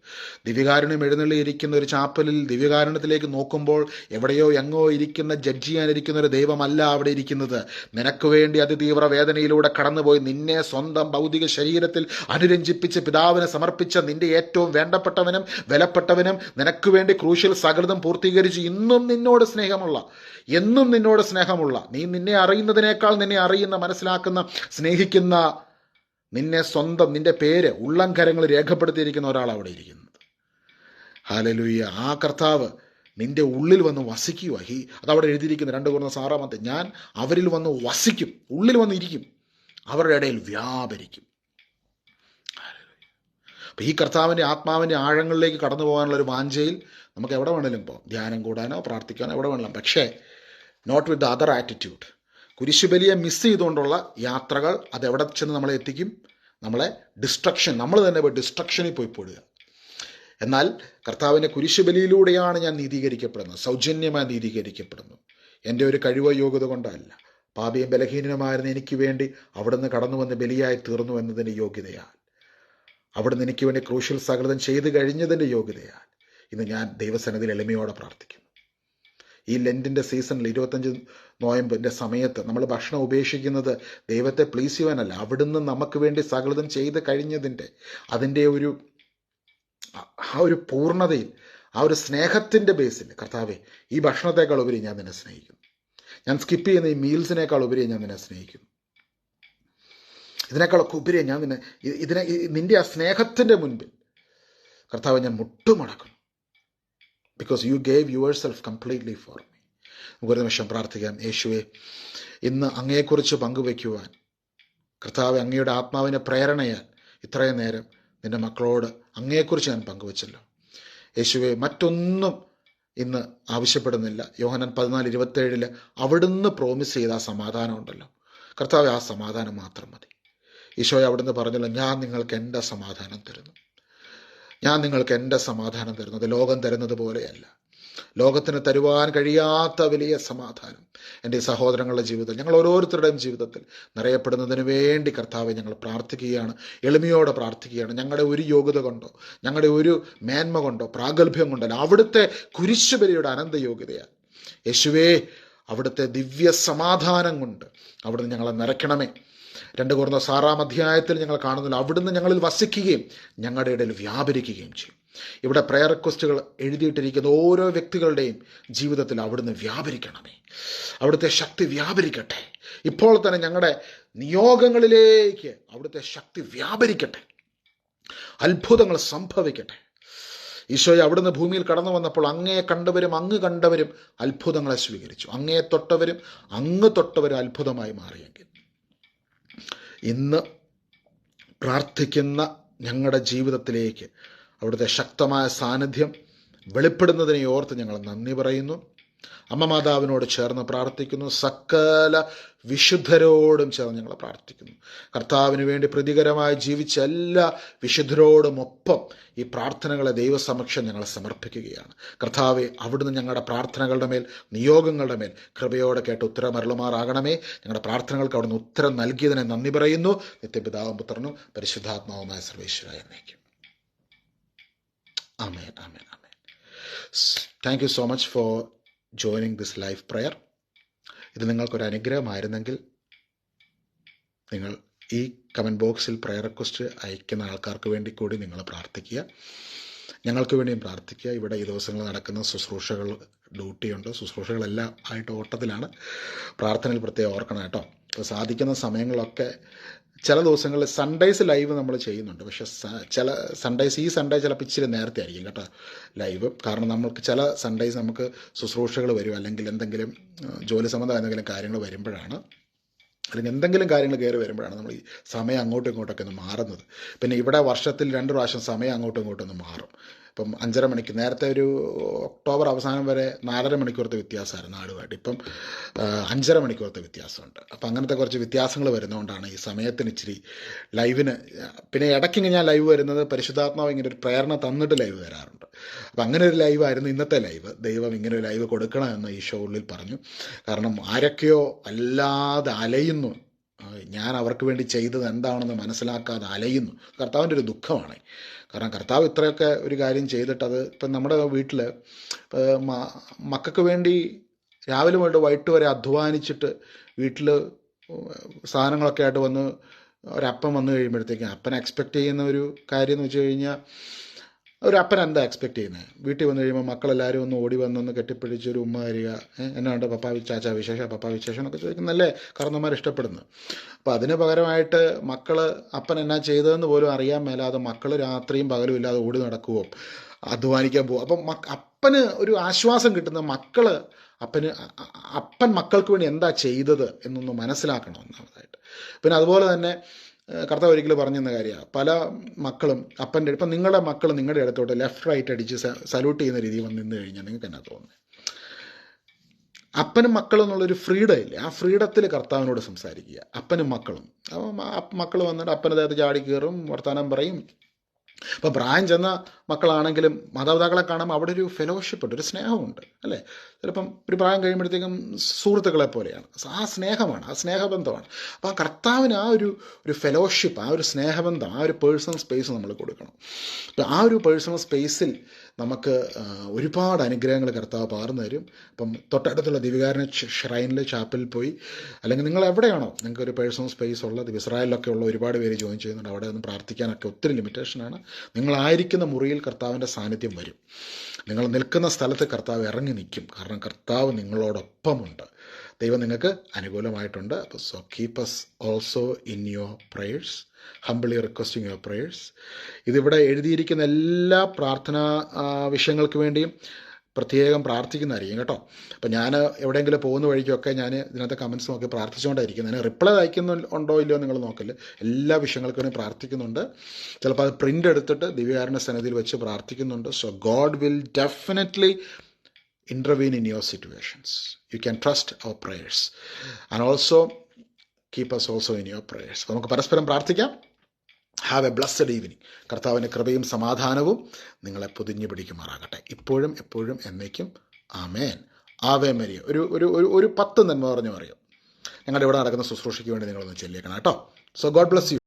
ദിവ്യകാരുണ്യം എഴുന്നള്ളിയിരിക്കുന്ന ഒരു ചാപ്പലിൽ ദിവ്യകാരുണ്യത്തിലേക്ക് നോക്കുമ്പോൾ എവിടെയോ എങ്ങോ ഇരിക്കുന്ന ജഡ്ജ് ചെയ്യാനിരിക്കുന്ന ഒരു ദൈവമല്ല അവിടെ ഇരിക്കുന്നത്. നിനക്ക് വേണ്ടി അതിതീവ്ര വേദനയിലൂടെ കടന്നുപോയി നിന്നെ സ്വന്തം ഭൗതിക ശരീരത്തിൽ അനുരഞ്ജിപ്പിച്ച് പിതാവിനെ സമർപ്പിച്ച നിന്റെ ഏറ്റവും വേണ്ടപ്പെട്ടവനും വിലപ്പെട്ടവനും നിനക്ക് വേണ്ടി ക്രൂശിൽ സകലതും പൂർത്തീകരിച്ച് എന്നും നിന്നോട് സ്നേഹമുള്ള നിന്നെ അറിയുന്നതിനേക്കാൾ നിന്നെ അറിയുന്ന, മനസ്സിലാക്കുന്ന, സ്നേഹിക്കുന്ന, നിന്റെ പേര് ഉള്ളംകരങ്ങൾ രേഖപ്പെടുത്തിയിരിക്കുന്ന ഒരാൾ അവിടെ ഇരിക്കുന്നത്. ഹല്ലേലൂയ. ആ കർത്താവ് നിന്റെ ഉള്ളിൽ വന്ന് വസിക്കുക. അതവിടെ എഴുതിയിരിക്കുന്നു 2 കൊരിന്ത്യർ 6-ാമത്തെ, ഞാൻ അവരിൽ വന്ന് വസിക്കും, ഉള്ളിൽ വന്നിരിക്കും, അവരുടെ ഇടയിൽ വ്യാപരിക്കും. അപ്പം ഈ കർത്താവിൻ്റെ ആത്മാവിൻ്റെ ആഴങ്ങളിലേക്ക് കടന്നു പോകാനുള്ള ഒരു വാഞ്ചയിൽ നമുക്ക് എവിടെ വേണമെങ്കിലും പോകാം, ധ്യാനം കൂടാനോ പ്രാർത്ഥിക്കാനോ എവിടെ വേണമെങ്കിലും. പക്ഷേ not with the other attitude. കുരിശുബലിയെ മിസ് ചെയ്തുകൊണ്ടുള്ള യാത്രകൾ അതെവിടെ ചെന്ന് നമ്മളെ എത്തിക്കും? നമ്മളെ നമ്മൾ തന്നെ ഡിസ്ട്രക്ഷനിൽ പോയി പെടുക. എന്നാൽ കർത്താവിൻ്റെ കുരിശുബലിയിലൂടെയാണ് ഞാൻ നീതീകരിക്കപ്പെടുന്നത്, സൗജന്യമായി നീതീകരിക്കപ്പെടുന്നു. എൻ്റെ ഒരു കഴിവോ യോഗ്യത കൊണ്ടല്ല, പാപിയും ബലഹീനനുമായിരുന്ന എനിക്ക് വേണ്ടി അവിടുന്ന് കടന്നു വന്ന് ബലിയായി തീർന്നു എന്നതിൻ്റെ യോഗ്യതയാൽ, അവിടുന്ന് എനിക്ക് വേണ്ടി ക്രൂശിൽ സകലതും ചെയ്തു കഴിഞ്ഞതിൻ്റെ യോഗ്യതയാൽ ഇന്ന് ഞാൻ ദൈവസന്നിധിയിൽ എളിമയോടെ പ്രാർത്ഥിക്കുന്നു. ഈ ലെൻറ്റിൻ്റെ സീസണിൽ 25 നോയമ്പിൻ്റെ സമയത്ത് നമ്മൾ ഭക്ഷണം ഉപേക്ഷിക്കുന്നത് ദൈവത്തെ പ്ലീസ് ചെയ്യാനല്ല, അവിടുന്ന് നമുക്ക് വേണ്ടി സകലതും ചെയ്ത് കഴിഞ്ഞതിൻ്റെ അതിൻ്റെ ആ ഒരു പൂർണ്ണതയിൽ, ആ ഒരു സ്നേഹത്തിൻ്റെ ബേസിൽ, കർത്താവേ ഈ ഭക്ഷണത്തെക്കാൾ ഉപരി ഞാൻ നിന്നെ സ്നേഹിക്കുന്നു, ഞാൻ സ്കിപ്പ് ചെയ്യുന്ന ഈ മീൽസിനേക്കാൾ ഉപരി ഞാൻ നിന്നെ സ്നേഹിക്കുന്നു, ഇതിനേക്കാളൊക്കെ ഉപരി ഞാൻ നിൻ്റെ ആ സ്നേഹത്തിൻ്റെ മുൻപിൽ കർത്താവെ ഞാൻ മുട്ടുമടക്കുന്നു. Because you gave yourself completely for me. നമുക്കൊരു നിമിഷം പ്രാർത്ഥിക്കാം. യേശുവെ, ഇന്ന് അങ്ങയെക്കുറിച്ച് പങ്കുവയ്ക്കുവാൻ കർത്താവ് അങ്ങയുടെ ആത്മാവിൻ്റെ പ്രേരണയാൽ ഇത്രയും നേരം നിൻ്റെ മക്കളോട് അങ്ങയെക്കുറിച്ച് ഞാൻ പങ്കുവച്ചല്ലോ. യേശുവെ, മറ്റൊന്നും ഇന്ന് ആവശ്യപ്പെടുന്നില്ല. യോഹന്നാൻ 14:27 അവിടുന്ന് പ്രോമിസ് ചെയ്ത ആ സമാധാനം ഉണ്ടല്ലോ, കർത്താവെ ആ സമാധാനം മാത്രം മതി. ഈശോയെ അവിടുന്ന് പറഞ്ഞല്ലോ, ഞാൻ നിങ്ങൾക്ക് എൻ്റെ സമാധാനം തരുന്നു, ഞാൻ നിങ്ങൾക്ക് എൻ്റെ സമാധാനം തരുന്നത് ലോകം തരുന്നത് പോലെയല്ല. ലോകത്തിന് തരുവാൻ കഴിയാത്ത വലിയ സമാധാനം എൻ്റെ സഹോദരങ്ങളുടെ ജീവിതത്തിൽ, ഞങ്ങൾ ഓരോരുത്തരുടെയും ജീവിതത്തിൽ നിറയപ്പെടുന്നതിന് വേണ്ടി കർത്താവെ ഞങ്ങൾ പ്രാർത്ഥിക്കുകയാണ്, എളിമയോടെ പ്രാർത്ഥിക്കുകയാണ്. ഞങ്ങളുടെ ഒരു യോഗ്യത കൊണ്ടോ ഞങ്ങളുടെ ഒരു മേന്മ കൊണ്ടോ പ്രാഗൽഭ്യം കൊണ്ടല്ല, അവിടുത്തെ കുരിശുബലിയുടെ അനന്ത യോഗ്യതയാണ്. യേശുവേ, അവിടുത്തെ ദിവ്യ സമാധാനം കൊണ്ട് അവിടുന്ന് ഞങ്ങളെ നിറയ്ക്കണമേ. 2 കൊരിന്ത്യർ 6 ഞങ്ങൾ കാണുന്നില്ല, അവിടുന്ന് ഞങ്ങളിൽ വസിക്കുകയും ഞങ്ങളുടെ ഇടയിൽ വ്യാപരിക്കുകയും ചെയ്യും. ഇവിടെ പ്രയർ റിക്വസ്റ്റുകൾ എഴുതിയിട്ടിരിക്കുന്ന ഓരോ വ്യക്തികളുടെയും ജീവിതത്തിൽ അവിടുന്ന് വ്യാപരിക്കണമേ, അവിടുത്തെ ശക്തി വ്യാപരിക്കട്ടെ. ഇപ്പോൾ തന്നെ ഞങ്ങളുടെ നിയോഗങ്ങളിലേക്ക് അവിടുത്തെ ശക്തി വ്യാപരിക്കട്ടെ, അത്ഭുതങ്ങൾ സംഭവിക്കട്ടെ. ഈശോയെ, അവിടുന്ന് ഭൂമിയിൽ കടന്നു വന്നപ്പോൾ അങ്ങയെ കണ്ടവരും അങ്ങ് കണ്ടവരും അത്ഭുതങ്ങളെ സ്വീകരിച്ചു, അങ്ങയെ തൊട്ടവരും അങ്ങ് തൊട്ടവരും അത്ഭുതമായി മാറിയെങ്കിൽ ഇന്ന് പ്രാർത്ഥിക്കുന്ന ഞങ്ങളുടെ ജീവിതത്തിലേക്ക് അവിടുത്തെ ശക്തമായ സാന്നിധ്യം വെളിപ്പെടുന്നതിനെ ഓർത്ത് ഞങ്ങൾ നന്ദി പറയുന്നു. അമ്മ മാതാവിനോട് ചേർന്ന് പ്രാർത്ഥിക്കുന്നു, സകല വിശുദ്ധരോടും ചേർന്ന് ഞങ്ങൾ പ്രാർത്ഥിക്കുന്നു. കർത്താവിന് വേണ്ടി പ്രതികരമായി ജീവിച്ച എല്ലാ വിശുദ്ധരോടും ഒപ്പം ഈ പ്രാർത്ഥനകളെ ദൈവസമക്ഷം ഞങ്ങൾ സമർപ്പിക്കുകയാണ്. കർത്താവെ, അവിടുന്ന് ഞങ്ങളുടെ പ്രാർത്ഥനകളുടെ മേൽ, നിയോഗങ്ങളുടെ മേൽ കൃപയോടെ കേട്ട് ഉത്തരം അരുളുമാറാകണമേ. ഞങ്ങളുടെ പ്രാർത്ഥനകൾക്ക് അവിടുന്ന് ഉത്തരം നൽകിയതിനെ നന്ദി പറയുന്നു. നിത്യപിതാവും പുത്രനും പരിശുദ്ധാത്മാവുമായ സർവേശ്വരായ എന്നേക്കും. ആമേൻ, ആമേൻ, ആമേൻ. Thank you so much for joining this live prayer. ഇത് നിങ്ങൾക്കൊരു അനുഗ്രഹമായിരുന്നെങ്കിൽ നിങ്ങൾ ഈ കമൻറ്റ് ബോക്സിൽ പ്രയർ റിക്വസ്റ്റ് അയക്കുന്ന ആൾക്കാർക്ക് വേണ്ടി കൂടി നിങ്ങൾ പ്രാർത്ഥിക്കുക, ഞങ്ങൾക്ക് വേണ്ടിയും പ്രാർത്ഥിക്കുക. ഇവിടെ ഈ ദിവസങ്ങളിൽ നടക്കുന്ന ശുശ്രൂഷകൾ, ഡ്യൂട്ടിയുണ്ട്, ശുശ്രൂഷകളെല്ലാം ആയിട്ട് ഓട്ടത്തിലാണ്. പ്രാർത്ഥനയിൽ പ്രത്യേകം ഓർക്കണം കേട്ടോ. അപ്പോൾ സാധിക്കുന്ന സമയങ്ങളൊക്കെ ചില ദിവസങ്ങളിൽ സൺഡേസ് ലൈവ് നമ്മൾ ചെയ്യുന്നുണ്ട്, പക്ഷേ ചില സൺഡേസ്, ഈ സൺഡേ ചിലപ്പോൾ ഇച്ചിരി നേരത്തെ ആയിരിക്കും കേട്ടോ ലൈവ്. കാരണം നമുക്ക് ചില സൺഡേസ് നമുക്ക് ശുശ്രൂഷകൾ വരും, അല്ലെങ്കിൽ എന്തെങ്കിലും ജോലി സംബന്ധമായ എന്തെങ്കിലും കാര്യങ്ങൾ വരുമ്പോഴാണ്, അല്ലെങ്കിൽ എന്തെങ്കിലും കാര്യങ്ങൾ കയറി വരുമ്പോഴാണ് നമ്മൾ ഈ സമയം അങ്ങോട്ടും ഇങ്ങോട്ടൊക്കെ ഒന്ന് മാറുന്നത്. പിന്നെ ഇവിടെ വർഷത്തിൽ 2 പ്രാവശ്യം സമയം അങ്ങോട്ടും ഇങ്ങോട്ടും ഒന്ന് മാറും. ഇപ്പം 5:30 മണിക്ക്, നേരത്തെ ഒരു ഒക്ടോബർ അവസാനം വരെ 4.5 മണിക്കൂറത്തെ വ്യത്യാസമായിരുന്നു നാടുമായിട്ട്. ഇപ്പം 5.5 മണിക്കൂറത്തെ വ്യത്യാസമുണ്ട്. അപ്പം അങ്ങനത്തെ കുറച്ച് വ്യത്യാസങ്ങൾ വരുന്നതുകൊണ്ടാണ് ഈ സമയത്തിന് ഇച്ചിരി ലൈവിന്. പിന്നെ ഇടയ്ക്ക് ഞാൻ ലൈവ് വരുന്നത് പരിശുദ്ധാത്മാവ് ഇങ്ങനെ ഒരു പ്രേരണ തന്നിട്ട് ലൈവ് വരാറുണ്ട്. അപ്പം അങ്ങനെ ഒരു ലൈവായിരുന്നു ഇന്നത്തെ ലൈവ്. ദൈവം ഇങ്ങനെ ഒരു ലൈവ് കൊടുക്കണമെന്ന് ഈശോ ഉള്ളിൽ പറഞ്ഞു. കാരണം ആരൊക്കെയോ അല്ലാതെ അലയുന്നു, ഞാൻ അവർക്ക് വേണ്ടി ചെയ്തത് എന്താണെന്ന് മനസ്സിലാക്കാതെ അലയുന്നു. കർത്താവിൻ്റെ ഒരു ദുഃഖമാണ്. കാരണം കർത്താവ് ഇത്രയൊക്കെ ഒരു കാര്യം ചെയ്തിട്ട്, അത് ഇപ്പം നമ്മുടെ വീട്ടിൽ മക്കൾക്ക് വേണ്ടി രാവിലെ മുതൽ വൈകിട്ട് വരെ അധ്വാനിച്ചിട്ട് വീട്ടിൽ സാധനങ്ങളൊക്കെ ആയിട്ട് വന്ന് ഒരപ്പം വന്നു കഴിയുമ്പോഴത്തേക്കും അപ്പൻ എക്സ്പെക്റ്റ് ചെയ്യുന്ന ഒരു കാര്യം എന്ന് വെച്ച് കഴിഞ്ഞാൽ, ഒരു അപ്പൻ എന്താ എക്സ്പെക്റ്റ് ചെയ്യുന്നത്? വീട്ടിൽ വന്നു കഴിയുമ്പോൾ മക്കളെല്ലാവരും ഒന്ന് ഓടി വന്നൊന്ന് കെട്ടിപ്പിടിച്ചൊരു ഉമ്മ വരിക, എന്നാണ്ട് പപ്പാ ചാച്ചാ വിശേഷം, പപ്പാ വിശേഷം എന്നൊക്കെ ചോദിക്കുന്നല്ലേ കാരണന്മാർ ഇഷ്ടപ്പെടുന്നത്. അപ്പോൾ അതിന് പകരമായിട്ട് മക്കൾ അപ്പൻ എന്നാ ചെയ്തതെന്ന് പോലും അറിയാൻ മേലാതെ മക്കൾ രാത്രിയും പകലും ഇല്ലാതെ ഓടി നടക്കുവോ, അധ്വാനിക്കാൻ പോകും. അപ്പം അപ്പന് ഒരു ആശ്വാസം കിട്ടുന്ന അപ്പൻ മക്കൾക്ക് വേണ്ടി എന്താ ചെയ്തത് എന്നൊന്ന് മനസ്സിലാക്കണം ഒന്നാമതായിട്ട്. പിന്നെ അതുപോലെ തന്നെ കർത്താവ് ഒരിക്കലും പറഞ്ഞെന്ന കാര്യമാണ്, പല മക്കളും അപ്പൻ്റെ, ഇപ്പം നിങ്ങളുടെ മക്കൾ നിങ്ങളുടെ അടുത്തോട്ട് ലെഫ്റ്റ് റൈറ്റ് അടിച്ച് സല്യൂട്ട് ചെയ്യുന്ന രീതിയിൽ വന്ന് നിന്ന് കഴിഞ്ഞാൽ നിങ്ങൾക്ക് എന്നാ തോന്നുന്നത്? അപ്പനും മക്കളും എന്നുള്ളൊരു ഫ്രീഡം ഇല്ലേ? ആ ഫ്രീഡത്തിൽ കർത്താവിനോട് സംസാരിക്കുക, അപ്പനും മക്കളും. അപ്പം മക്കൾ വന്നിട്ട് അപ്പനദ്ദേഹത്ത് ചാടി കയറും, വർത്തമാനം പറയും. ഇപ്പം പ്രായം ചെന്ന മക്കളാണെങ്കിലും മാതാപിതാക്കളെ കാണുമ്പോൾ അവിടെ ഒരു ഫെലോഷിപ്പ് ഉണ്ട്, ഒരു സ്നേഹമുണ്ട് അല്ലേ? ചിലപ്പം ഒരു പ്രായം കഴിയുമ്പോഴത്തേക്കും സുഹൃത്തുക്കളെ പോലെയാണ്. ആ സ്നേഹമാണ്, ആ സ്നേഹബന്ധമാണ്. അപ്പോൾ ആ കർത്താവിന് ആ ഒരു ഫെലോഷിപ്പ്, ആ ഒരു സ്നേഹബന്ധം, ആ ഒരു പേഴ്സണൽ സ്പേസ് നമ്മൾ കൊടുക്കണം. അപ്പം ആ ഒരു പേഴ്സണൽ സ്പേസിൽ നമുക്ക് ഒരുപാട് അനുഗ്രഹങ്ങൾ കർത്താവ് പകർന്നു തരും. അപ്പം തൊട്ടടുത്തുള്ള ദിവികാരന ഷ്രൈനിൽ ചാപ്പലിൽ പോയി, അല്ലെങ്കിൽ നിങ്ങൾ എവിടെയാണോ നിങ്ങൾക്ക് ഒരു പേഴ്സണൽ സ്പേസ് ഉള്ളത്, ഇസ്രായേലിലൊക്കെ ഉള്ള ഒരുപാട് പേര് ജോയിൻ ചെയ്യുന്നുണ്ട്, അവിടെ ഒന്ന് പ്രാർത്ഥിക്കാനൊക്കെ ഒത്തിരി ലിമിറ്റേഷനാണ്. നിങ്ങളായിരിക്കുന്ന മുറിയിൽ കർത്താവിൻ്റെ സാന്നിധ്യം വരും. നിങ്ങൾ നിൽക്കുന്ന സ്ഥലത്ത് കർത്താവ് ഇറങ്ങി നിൽക്കും. കാരണം കർത്താവ് നിങ്ങളോടൊപ്പമുണ്ട്. ദൈവം നിങ്ങൾക്ക് അനുകൂലമായിട്ടുണ്ട്. അപ്പോൾ so keep us also in your prayers, ഹംബിളി requesting your prayers. ഇതിവിടെ എഴുതിയിരിക്കുന്ന എല്ലാ പ്രാർത്ഥനാ വിഷയങ്ങൾക്ക് വേണ്ടിയും പ്രത്യേകം പ്രാർത്ഥിക്കുന്നതായിരിക്കും കേട്ടോ. അപ്പം ഞാൻ എവിടെയെങ്കിലും പോകുന്ന വഴിക്കൊക്കെ ഞാൻ ഇതിനകത്ത് കമൻസ് നോക്കി പ്രാർത്ഥിച്ചുകൊണ്ടായിരിക്കും. ഞാൻ റിപ്ലൈ അയക്കുന്നുണ്ടോ ഇല്ലയോ നിങ്ങൾ നോക്കല്. എല്ലാ വിഷയങ്ങൾക്കും വേണ്ടി പ്രാർത്ഥിക്കുന്നുണ്ട്. ചിലപ്പോൾ അത് പ്രിൻ്റ് എടുത്തിട്ട് ദിവ്യകാരുണ്യ സന്നിധിയിൽ വെച്ച് പ്രാർത്ഥിക്കുന്നുണ്ട്. So God will definitely intervene in your situations. You can trust our prayers and also keep us also in your prayers. നമുക്ക് പരസ്പരം പ്രാർത്ഥിക്കാം. Have A blessed evening. കർത്താവിൻ്റെ കൃപയും സമാധാനവും നിങ്ങളെ പൊതിഞ്ഞു പിടിക്കുമാറാകട്ടെ, ഇപ്പോഴും എപ്പോഴും എന്നേക്കും. ആമേൻ. Ave Maria. ഒരു 10 നന്മ പറഞ്ഞു പറയും. ഞങ്ങളുടെ ഇവിടെ നടക്കുന്ന ശുശ്രൂഷയ്ക്ക് വേണ്ടി നിങ്ങളൊന്ന് ചൊല്ലിയേക്കണം കേട്ടോ. So God bless you.